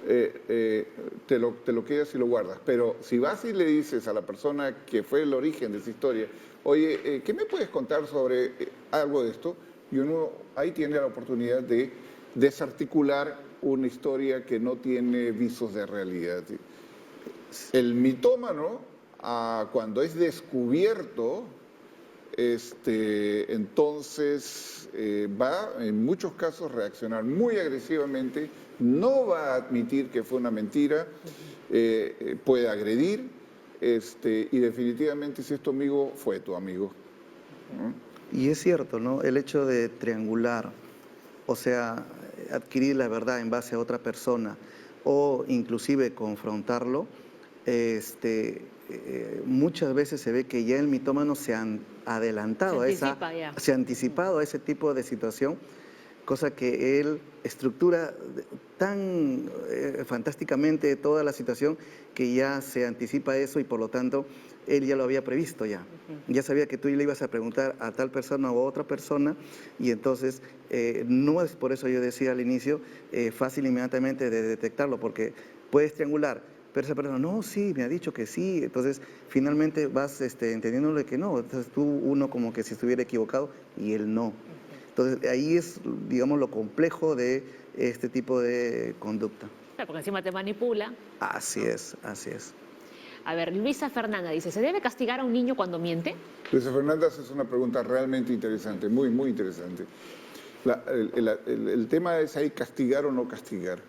te lo quedas y lo guardas. Pero si vas y le dices a la persona que fue el origen de esa historia, oye, ¿qué me puedes contar sobre algo de esto? Y uno ahí tiene la oportunidad de desarticular una historia que no tiene visos de realidad. El mitómano, cuando es descubierto, entonces va en muchos casos reaccionar muy agresivamente, no va a admitir que fue una mentira, puede agredir, y definitivamente si es tu amigo, fue tu amigo, ¿no? Y es cierto, ¿no? El hecho de triangular, o sea, adquirir la verdad en base a otra persona o inclusive confrontarlo, muchas veces se ve que ya el mitómano se han adelantado se ha anticipado a ese tipo de situación, cosa que él estructura tan fantásticamente toda la situación que ya se anticipa eso y por lo tanto él ya lo había previsto ya. Ya sabía que tú le ibas a preguntar a tal persona o a otra persona y entonces no es, por eso yo decía al inicio, fácil inmediatamente de detectarlo porque puedes triangular, pero esa persona, no, sí, me ha dicho que sí, entonces finalmente vas entendiéndole que no, entonces uno como que si estuviera equivocado y él no. Entonces ahí es, digamos, lo complejo de este tipo de conducta. Claro, porque encima te manipula. Así es, así es. A ver, Luisa Fernanda dice, ¿se debe castigar a un niño cuando miente? Luisa Fernández es una pregunta realmente interesante, muy, muy interesante. El tema es ahí castigar o no castigar.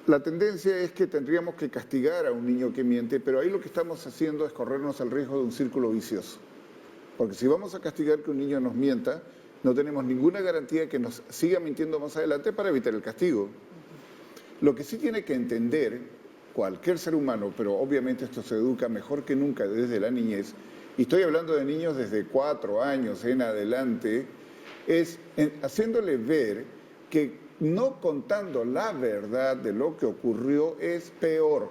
La tendencia es que tendríamos que castigar a un niño que miente, pero ahí lo que estamos haciendo es corrernos el riesgo de un círculo vicioso. Porque si vamos a castigar que un niño nos mienta, no tenemos ninguna garantía que nos siga mintiendo más adelante para evitar el castigo. Lo que sí tiene que entender cualquier ser humano, pero obviamente esto se educa mejor que nunca desde la niñez, y estoy hablando de niños desde 4 años en adelante, es haciéndole ver que no contando la verdad de lo que ocurrió es peor.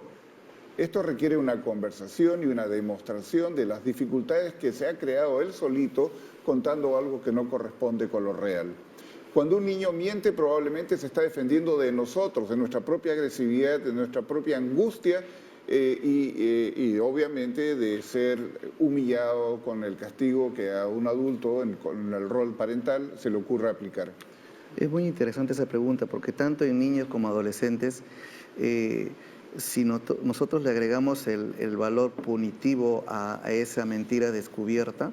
Esto requiere una conversación y una demostración de las dificultades que se ha creado él solito contando algo que no corresponde con lo real. Cuando un niño miente probablemente se está defendiendo de nosotros, de nuestra propia agresividad, de nuestra propia angustia y obviamente de ser humillado con el castigo que a un adulto con el rol parental se le ocurre aplicar. Es muy interesante esa pregunta porque tanto en niños como adolescentes, si nosotros le agregamos el valor punitivo a esa mentira descubierta,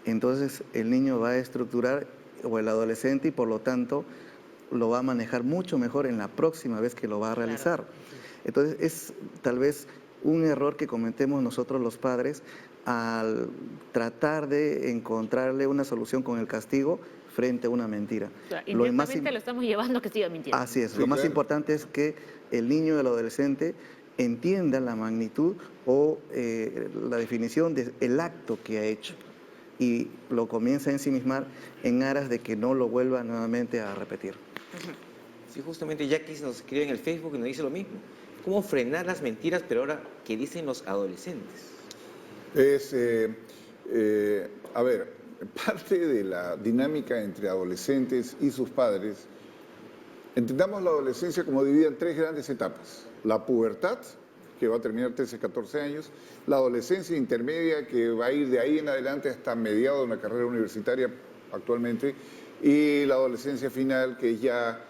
entonces el niño va a estructurar, o el adolescente, y por lo tanto lo va a manejar mucho mejor en la próxima vez que lo va a realizar. Claro. Entonces es tal vez un error que cometemos nosotros los padres al tratar de encontrarle una solución con el castigo frente a una mentira. O sea, Lo más indirectamente lo estamos llevando a que siga mintiendo. Así es, Sí, lo más claro. importante es que el niño o el adolescente entienda la magnitud o la definición del acto que ha hecho y lo comienza a ensimismar en aras de que no lo vuelva nuevamente a repetir. Sí, justamente Jackie nos escribe en el Facebook y nos dice lo mismo. ¿Cómo frenar las mentiras, pero ahora que dicen los adolescentes? A ver, parte de la dinámica entre adolescentes y sus padres, entendamos la adolescencia como dividida en tres grandes etapas. La pubertad, que va a terminar 13, 14 años, la adolescencia intermedia, que va a ir de ahí en adelante hasta mediados de una carrera universitaria actualmente, y la adolescencia final, que es ya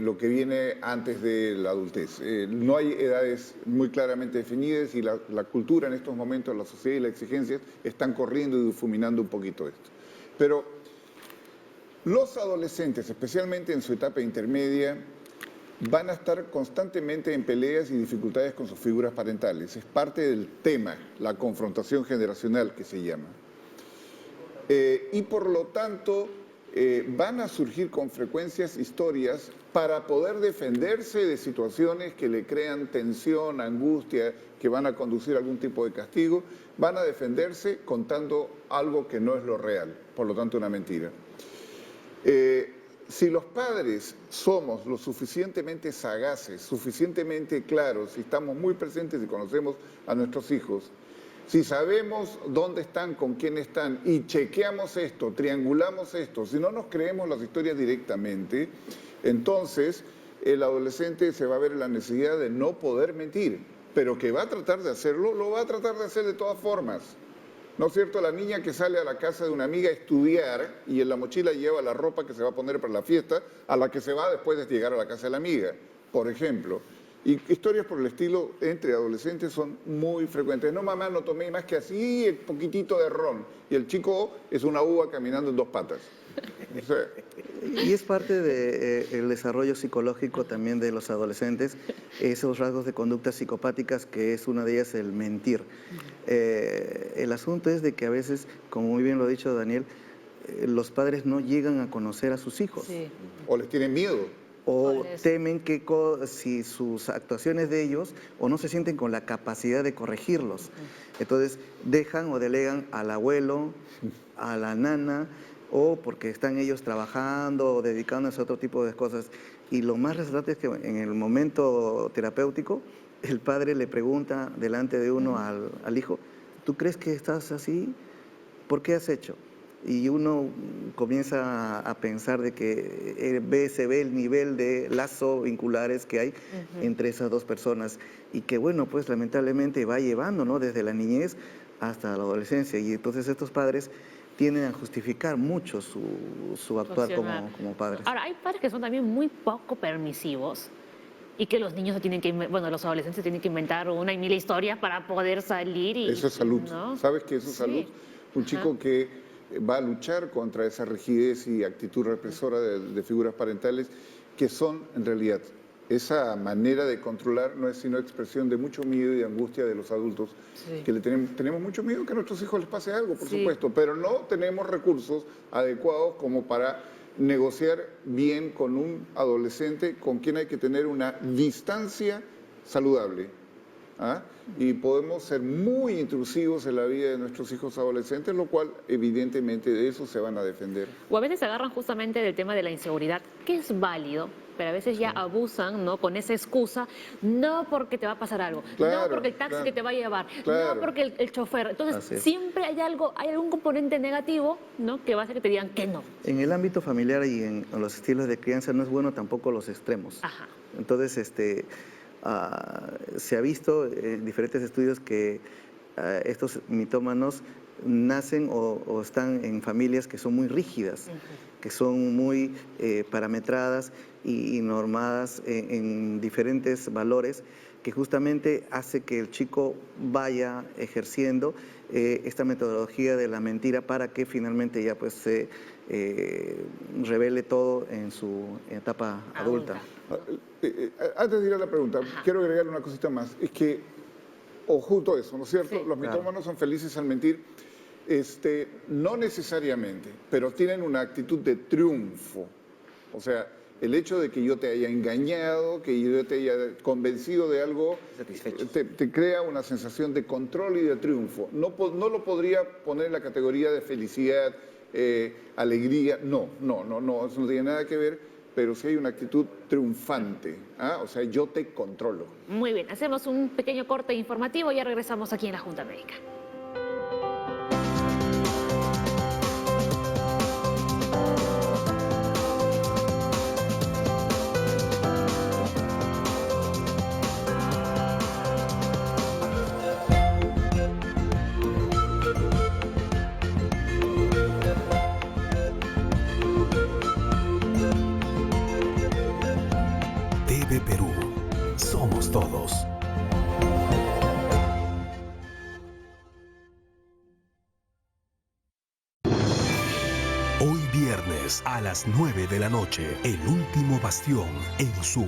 lo que viene antes de la adultez. No hay edades muy claramente definidas y la cultura en estos momentos, la sociedad y las exigencias están corriendo y difuminando un poquito esto. Pero los adolescentes, especialmente en su etapa intermedia, van a estar constantemente en peleas y dificultades con sus figuras parentales. Es parte del tema, la confrontación generacional que se llama. Y por lo tanto, van a surgir con frecuencias historias para poder defenderse de situaciones que le crean tensión, angustia, que van a conducir a algún tipo de castigo. Van a defenderse contando algo que no es lo real, por lo tanto una mentira. Si los padres somos lo suficientemente sagaces, suficientemente claros, si estamos muy presentes y conocemos a nuestros hijos, si sabemos dónde están, con quién están y chequeamos esto, triangulamos esto, si no nos creemos las historias directamente, entonces el adolescente se va a ver en la necesidad de no poder mentir, pero que va a tratar de hacerlo, lo va a tratar de hacer de todas formas. ¿No es cierto? La niña que sale a la casa de una amiga a estudiar y en la mochila lleva la ropa que se va a poner para la fiesta, a la que se va después de llegar a la casa de la amiga, por ejemplo. Y historias por el estilo entre adolescentes son muy frecuentes. No, mamá, no tomé más que así el poquitito de ron. Y el chico es una uva caminando en dos patas. O sea, Y es parte del desarrollo psicológico también de los adolescentes, esos rasgos de conductas psicopáticas, que es una de ellas el mentir. El asunto es de que a veces, como muy bien lo ha dicho Daniel, los padres no llegan a conocer a sus hijos. Sí. o les tienen miedo. O Por eso. temen que si sus actuaciones de ellos o no se sienten con la capacidad de corregirlos. Entonces dejan o delegan al abuelo, a la nana, o porque están ellos trabajando o dedicándose a otro tipo de cosas. Y lo más resaltante es que en el momento terapéutico, el padre le pregunta delante de uno al hijo, ¿tú crees que estás así? ¿Por qué has hecho? Y uno comienza a pensar de que se ve el nivel de lazo vinculares que hay entre esas dos personas y que, bueno, pues lamentablemente va llevando, ¿no?, desde la niñez hasta la adolescencia. Y entonces estos padres tienden a justificar mucho su actuar como padres. Ahora, hay padres que son también muy poco permisivos y que los niños tienen que, bueno, los adolescentes tienen que inventar una y mil historias para poder salir y... Eso es salud. ¿no? ¿Sabes qué es eso es Sí. salud? Un chico que va a luchar contra esa rigidez y actitud represora de figuras parentales que son, en realidad, esa manera de controlar no es sino expresión de mucho miedo y de angustia de los adultos, Sí. que tenemos mucho miedo que a nuestros hijos les pase algo, por Sí. supuesto, pero no tenemos recursos adecuados como para negociar bien con un adolescente con quien hay que tener una distancia saludable. ¿Ah? Y podemos ser muy intrusivos en la vida de nuestros hijos adolescentes, lo cual evidentemente de eso se van a defender. O a veces se agarran justamente del tema de la inseguridad, que es válido, pero a veces ya abusan, ¿no?, con esa excusa, no porque te va a pasar algo, Claro, no porque el taxi claro. que te va a llevar, Claro. no porque el chofer. Así Entonces, es. siempre hay algún componente negativo, ¿no?, que va a hacer que te digan que no. En el ámbito familiar y en los estilos de crianza no es bueno tampoco los extremos. Ajá. Entonces, se ha visto en diferentes estudios que estos mitómanos nacen o están en familias que son muy rígidas, que son muy parametradas y normadas en diferentes valores, que justamente hace que el chico vaya ejerciendo esta metodología de la mentira para que finalmente ya pues se revele todo en su etapa adulta. Antes de ir a la pregunta, quiero agregarle una cosita más. Es que, o justo eso, ¿no es cierto? Sí. Los mitómanos son felices al mentir. No necesariamente, pero tienen una actitud de triunfo. O sea, el hecho de que yo te haya engañado, que yo te haya convencido de algo, te crea una sensación de control y de triunfo. No lo podría poner en la categoría de felicidad, alegría, no, eso no tiene nada que ver, pero sí hay una actitud triunfante, ¿ah? O sea, yo te controlo. Muy bien, hacemos un pequeño corte informativo y ya regresamos aquí en la Junta Médica. TV Perú. Somos todos. Hoy viernes a las 9 de la noche, El Último Bastión en su...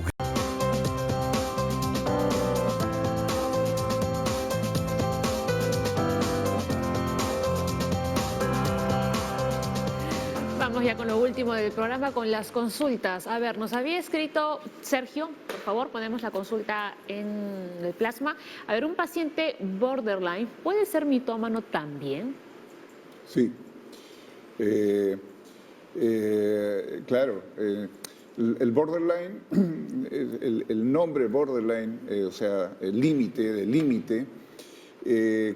Vamos ya con lo último del programa, con las consultas. A ver, nos había escrito Sergio, por favor, ponemos la consulta en el plasma. A ver, un paciente borderline, ¿puede ser mitómano también? Sí. Claro. El borderline, el nombre borderline, o sea, el límite del límite,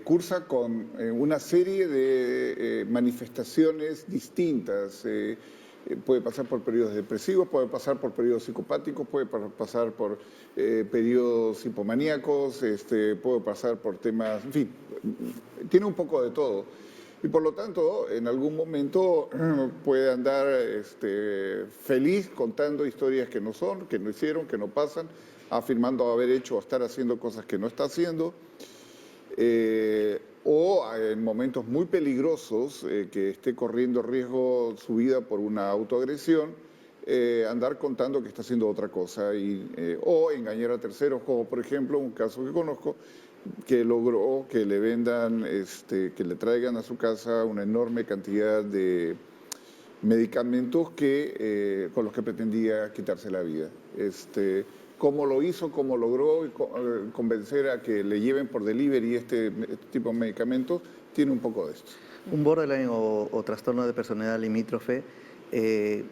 cursa con una serie de manifestaciones distintas. Puede pasar por periodos depresivos, puede pasar por periodos psicopáticos, puede pasar por periodos hipomaníacos, puede pasar por temas, en fin, tiene un poco de todo. Y por lo tanto, en algún momento puede andar feliz contando historias que no son, que no hicieron, que no pasan, afirmando haber hecho o estar haciendo cosas que no está haciendo. O en momentos muy peligrosos, que esté corriendo riesgo su vida por una autoagresión, andar contando que está haciendo otra cosa o engañar a terceros, como por ejemplo un caso que conozco, que logró que le vendan, que le traigan a su casa una enorme cantidad de medicamentos con los que pretendía quitarse la vida. Cómo lo hizo, cómo logró convencer a que le lleven por delivery este tipo de medicamentos, tiene un poco de esto. Un borderline o trastorno de personalidad limítrofe,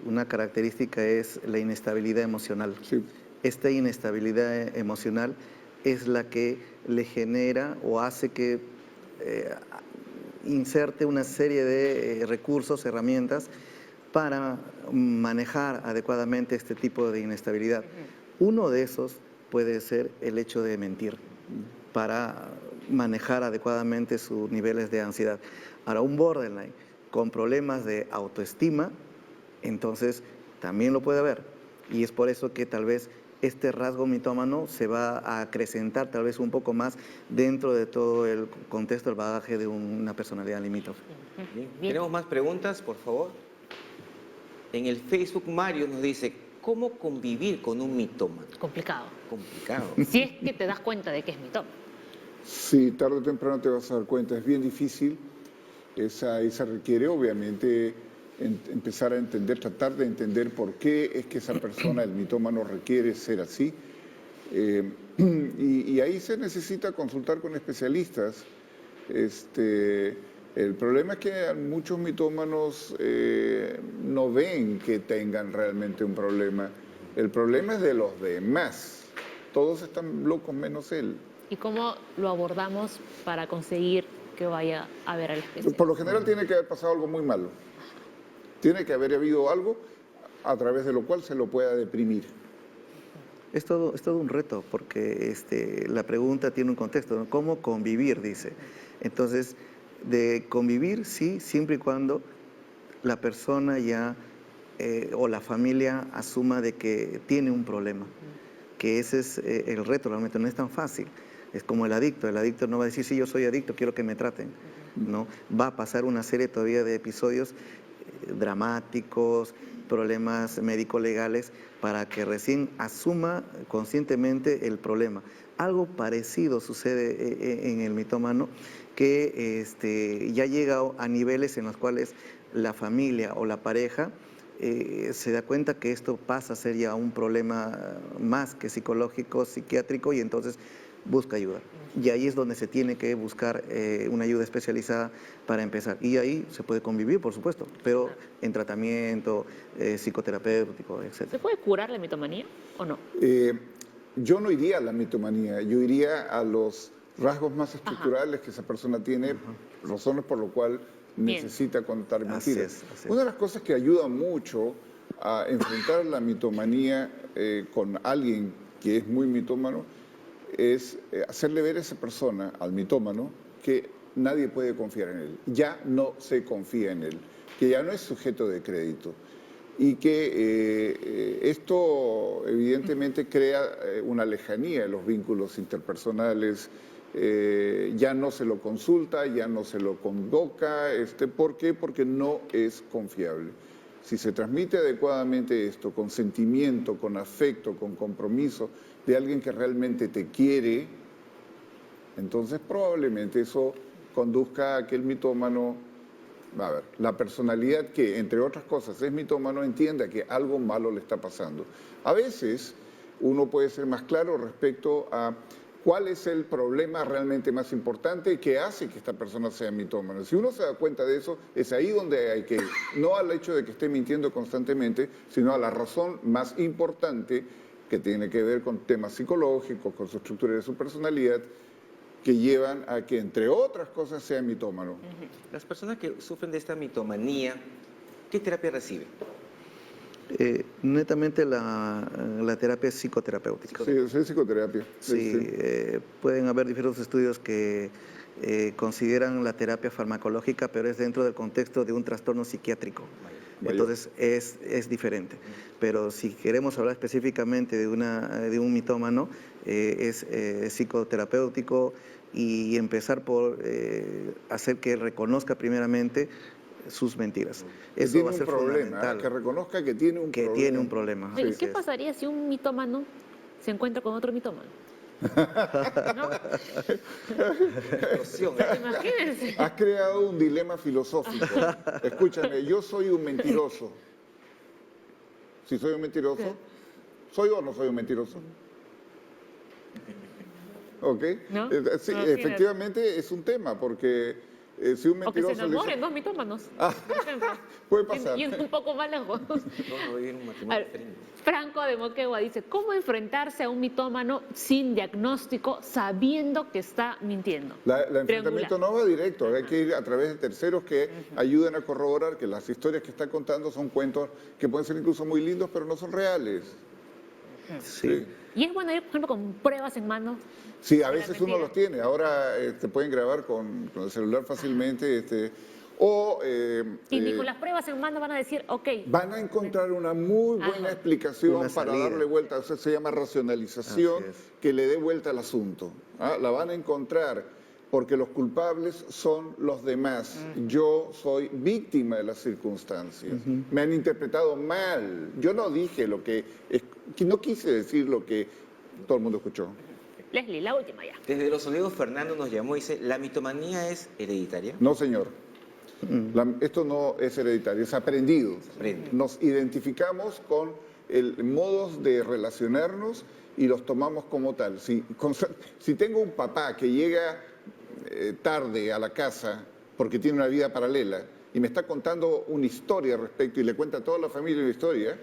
una característica es la inestabilidad emocional. Sí. Esta inestabilidad emocional es la que le genera o hace que inserte una serie de recursos, herramientas para manejar adecuadamente este tipo de inestabilidad. Uno de esos puede ser el hecho de mentir para manejar adecuadamente sus niveles de ansiedad. Ahora, un borderline con problemas de autoestima, entonces también lo puede haber. Y es por eso que tal vez este rasgo mitómano se va a acrecentar tal vez un poco más dentro de todo el contexto, el bagaje de una personalidad limítrofe. Bien. ¿Tenemos más preguntas, por favor? En el Facebook, Mario nos dice, ¿cómo convivir con un mitómano? Complicado. Complicado. Si es que te das cuenta de que es mitómano. Sí, tarde o temprano te vas a dar cuenta, es bien difícil. Esa requiere obviamente empezar a entender, tratar de entender por qué es que esa persona, el mitómano, requiere ser así. Y ahí se necesita consultar con especialistas. El problema es que muchos mitómanos no ven que tengan realmente un problema. El problema es de los demás. Todos están locos menos él. ¿Y cómo lo abordamos para conseguir que vaya a ver al especialista? Por lo general tiene que haber pasado algo muy malo. Tiene que haber habido algo a través de lo cual se lo pueda deprimir. Es todo un reto, porque la pregunta tiene un contexto, ¿no? ¿Cómo convivir? Dice. Entonces, de convivir, sí, siempre y cuando la persona ya o la familia asuma de que tiene un problema, que ese es el reto, realmente no es tan fácil. Es como el adicto no va a decir, sí, yo soy adicto, quiero que me traten, ¿no? Va a pasar una serie todavía de episodios dramáticos, problemas médico-legales para que recién asuma conscientemente el problema. Algo parecido sucede en el mitómano, que ya llega a niveles en los cuales la familia o la pareja se da cuenta que esto pasa a ser ya un problema más que psicológico, psiquiátrico, y entonces busca ayuda. Y ahí es donde se tiene que buscar una ayuda especializada para empezar. Y ahí se puede convivir, por supuesto, pero en tratamiento psicoterapéutico, etc. ¿Se puede curar la mitomanía o no? Yo no iría a la mitomanía, yo iría a los rasgos más estructurales que esa persona tiene, razones por lo cual necesita contar mentiras. Así es. Una de las cosas que ayuda mucho a enfrentar la mitomanía con alguien que es muy mitómano es hacerle ver a esa persona, al mitómano, que nadie puede confiar en él, ya no se confía en él, que ya no es sujeto de crédito. Y que esto evidentemente crea una lejanía en los vínculos interpersonales, ya no se lo consulta, ya no se lo convoca. ¿Por qué? Porque no es confiable. Si se transmite adecuadamente esto, con sentimiento, con afecto, con compromiso, de alguien que realmente te quiere, entonces probablemente eso conduzca a que el mitómano, a ver, la personalidad que, entre otras cosas, es mitómano, entienda que algo malo le está pasando. A veces uno puede ser más claro respecto a cuál es el problema realmente más importante que hace que esta persona sea mitómana. Si uno se da cuenta de eso, es ahí donde hay que ir. No al hecho de que esté mintiendo constantemente, sino a la razón más importante que tiene que ver con temas psicológicos, con su estructura de su personalidad, que llevan a que, entre otras cosas, sea mitómano. Las personas que sufren de esta mitomanía, ¿qué terapia reciben? Netamente la terapia es psicoterapéutica. Sí, es psicoterapia. Sí, pueden haber diversos estudios que consideran la terapia farmacológica, pero es dentro del contexto de un trastorno psiquiátrico. Entonces es diferente. Pero si queremos hablar específicamente de un mitómano, es psicoterapéutico, y empezar por hacer que reconozca primeramente sus mentiras. Eso tiene va a ser un problema, fundamental. que reconozca que tiene un problema. Tiene un problema. Oye, Así ¿qué es. pasaría si un mitómano se encuentra con otro mitómano? ¿No? Imagínense. Has creado un dilema filosófico. Escúchame, yo soy un mentiroso. Si soy un mentiroso, ¿soy o no soy un mentiroso? ¿Ok? ¿No? Sí, No, efectivamente es un tema, porque si un O que se mentiroso... enamoren dos mitómanos, por ejemplo. Puede pasar. Y un poco más lejos. No, vivir un A matrimonio ver, diferente. Franco de Moquegua dice, ¿cómo enfrentarse a un mitómano sin diagnóstico sabiendo que está mintiendo? El enfrentamiento no va directo, hay que ir a través de terceros que ayuden a corroborar que las historias que está contando son cuentos que pueden ser incluso muy lindos, pero no son reales. Sí. Y es bueno ir, por ejemplo, con pruebas en mano. Sí, a de la veces uno mentira. los tiene. Ahora te pueden grabar con el celular fácilmente. Y ni con las pruebas en mano van a decir, ok. Van a encontrar una muy buena explicación Una para salida. darle vuelta. Eso se llama racionalización, Así es. que le dé vuelta al asunto. La van a encontrar porque los culpables son los demás. Yo soy víctima de las circunstancias. Me han interpretado mal. Yo no dije lo que no quise decir lo que todo el mundo escuchó. Leslie, la última ya. Desde Los Olivos, Fernando nos llamó y dice, ¿la mitomanía es hereditaria? No, señor. Esto no es hereditario, es aprendido. aprende. Nos identificamos con modos de relacionarnos y los tomamos como tal. Si tengo un papá que llega tarde a la casa porque tiene una vida paralela y me está contando una historia al respecto y le cuenta a toda la familia la historia,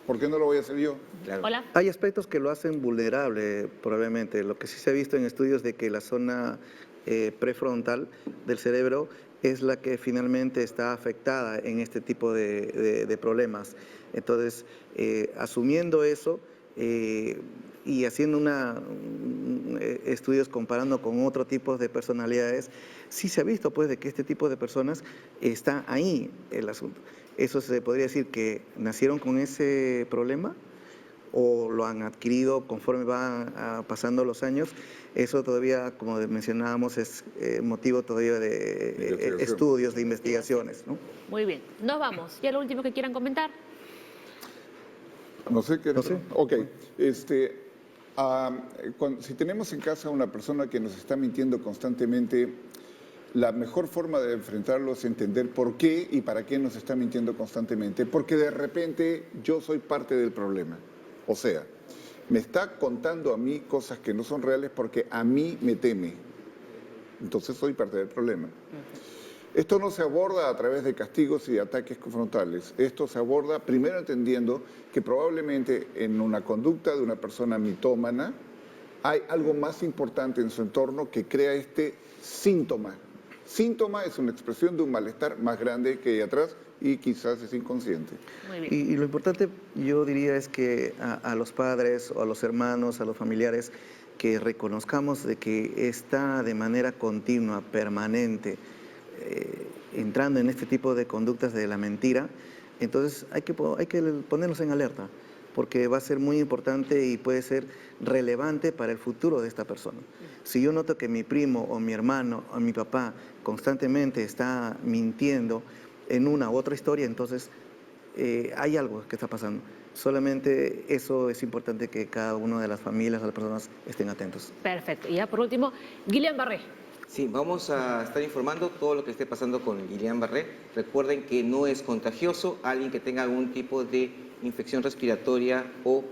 ¿por qué no lo voy a hacer yo? Claro. Hola. Hay aspectos que lo hacen vulnerable, probablemente. Lo que sí se ha visto en estudios de que la zona prefrontal del cerebro es la que finalmente está afectada en este tipo de problemas. Entonces, asumiendo eso y haciendo estudios comparando con otro tipo de personalidades, sí se ha visto pues de que este tipo de personas está ahí el asunto. Eso se podría decir que nacieron con ese problema o lo han adquirido conforme van pasando los años, eso todavía, como mencionábamos, es motivo todavía de Investigación. estudios, de investigaciones, ¿no? Muy bien, nos vamos. ¿Y lo último que quieran comentar? No sé qué. No sé. Ok. Si tenemos en casa una persona que nos está mintiendo constantemente, la mejor forma de enfrentarlo es entender por qué y para qué nos está mintiendo constantemente. Porque de repente yo soy parte del problema. O sea, me está contando a mí cosas que no son reales porque a mí me teme. Entonces soy parte del problema. Esto no se aborda a través de castigos y de ataques frontales. Esto se aborda primero entendiendo que probablemente en una conducta de una persona mitómana hay algo más importante en su entorno que crea este síntoma. Síntoma es una expresión de un malestar más grande que hay atrás y quizás es inconsciente. Muy bien. Y lo importante, yo diría, es que a los padres o a los hermanos, a los familiares, que reconozcamos de que está de manera continua, permanente, entrando en este tipo de conductas de la mentira, entonces hay que ponerlos en alerta, porque va a ser muy importante y puede ser relevante para el futuro de esta persona. Si yo noto que mi primo o mi hermano o mi papá constantemente está mintiendo en una u otra historia, entonces hay algo que está pasando. Solamente eso es importante, que cada una de las familias, las personas estén atentos. Perfecto. Y ya por último, Guillain Barré. Sí, vamos a estar informando todo lo que esté pasando con Guillain-Barré. Recuerden que no es contagioso. Alguien que tenga algún tipo de infección respiratoria o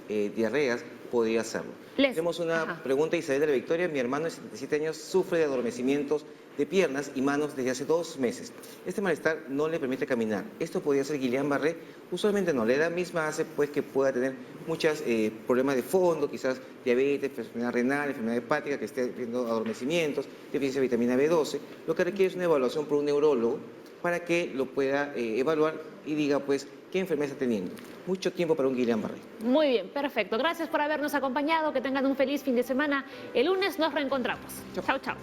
diarreas podría hacerlo. Tenemos una pregunta, Isabel de la Victoria. Mi hermano de 77 años sufre de adormecimientos de piernas y manos desde hace 2 meses. Este malestar no le permite caminar. ¿Esto podría ser Guillain-Barré? Usualmente no. La edad misma hace pues que pueda tener muchos problemas de fondo, quizás diabetes, enfermedad renal, enfermedad hepática, que esté teniendo adormecimientos, deficiencia de vitamina B12. Lo que requiere es una evaluación por un neurólogo para que lo pueda evaluar y diga pues qué enfermedad está teniendo. Mucho tiempo para un Guillain-Barré. Muy bien, perfecto. Gracias por habernos acompañado. Que tengan un feliz fin de semana. El lunes nos reencontramos. Chao, chao.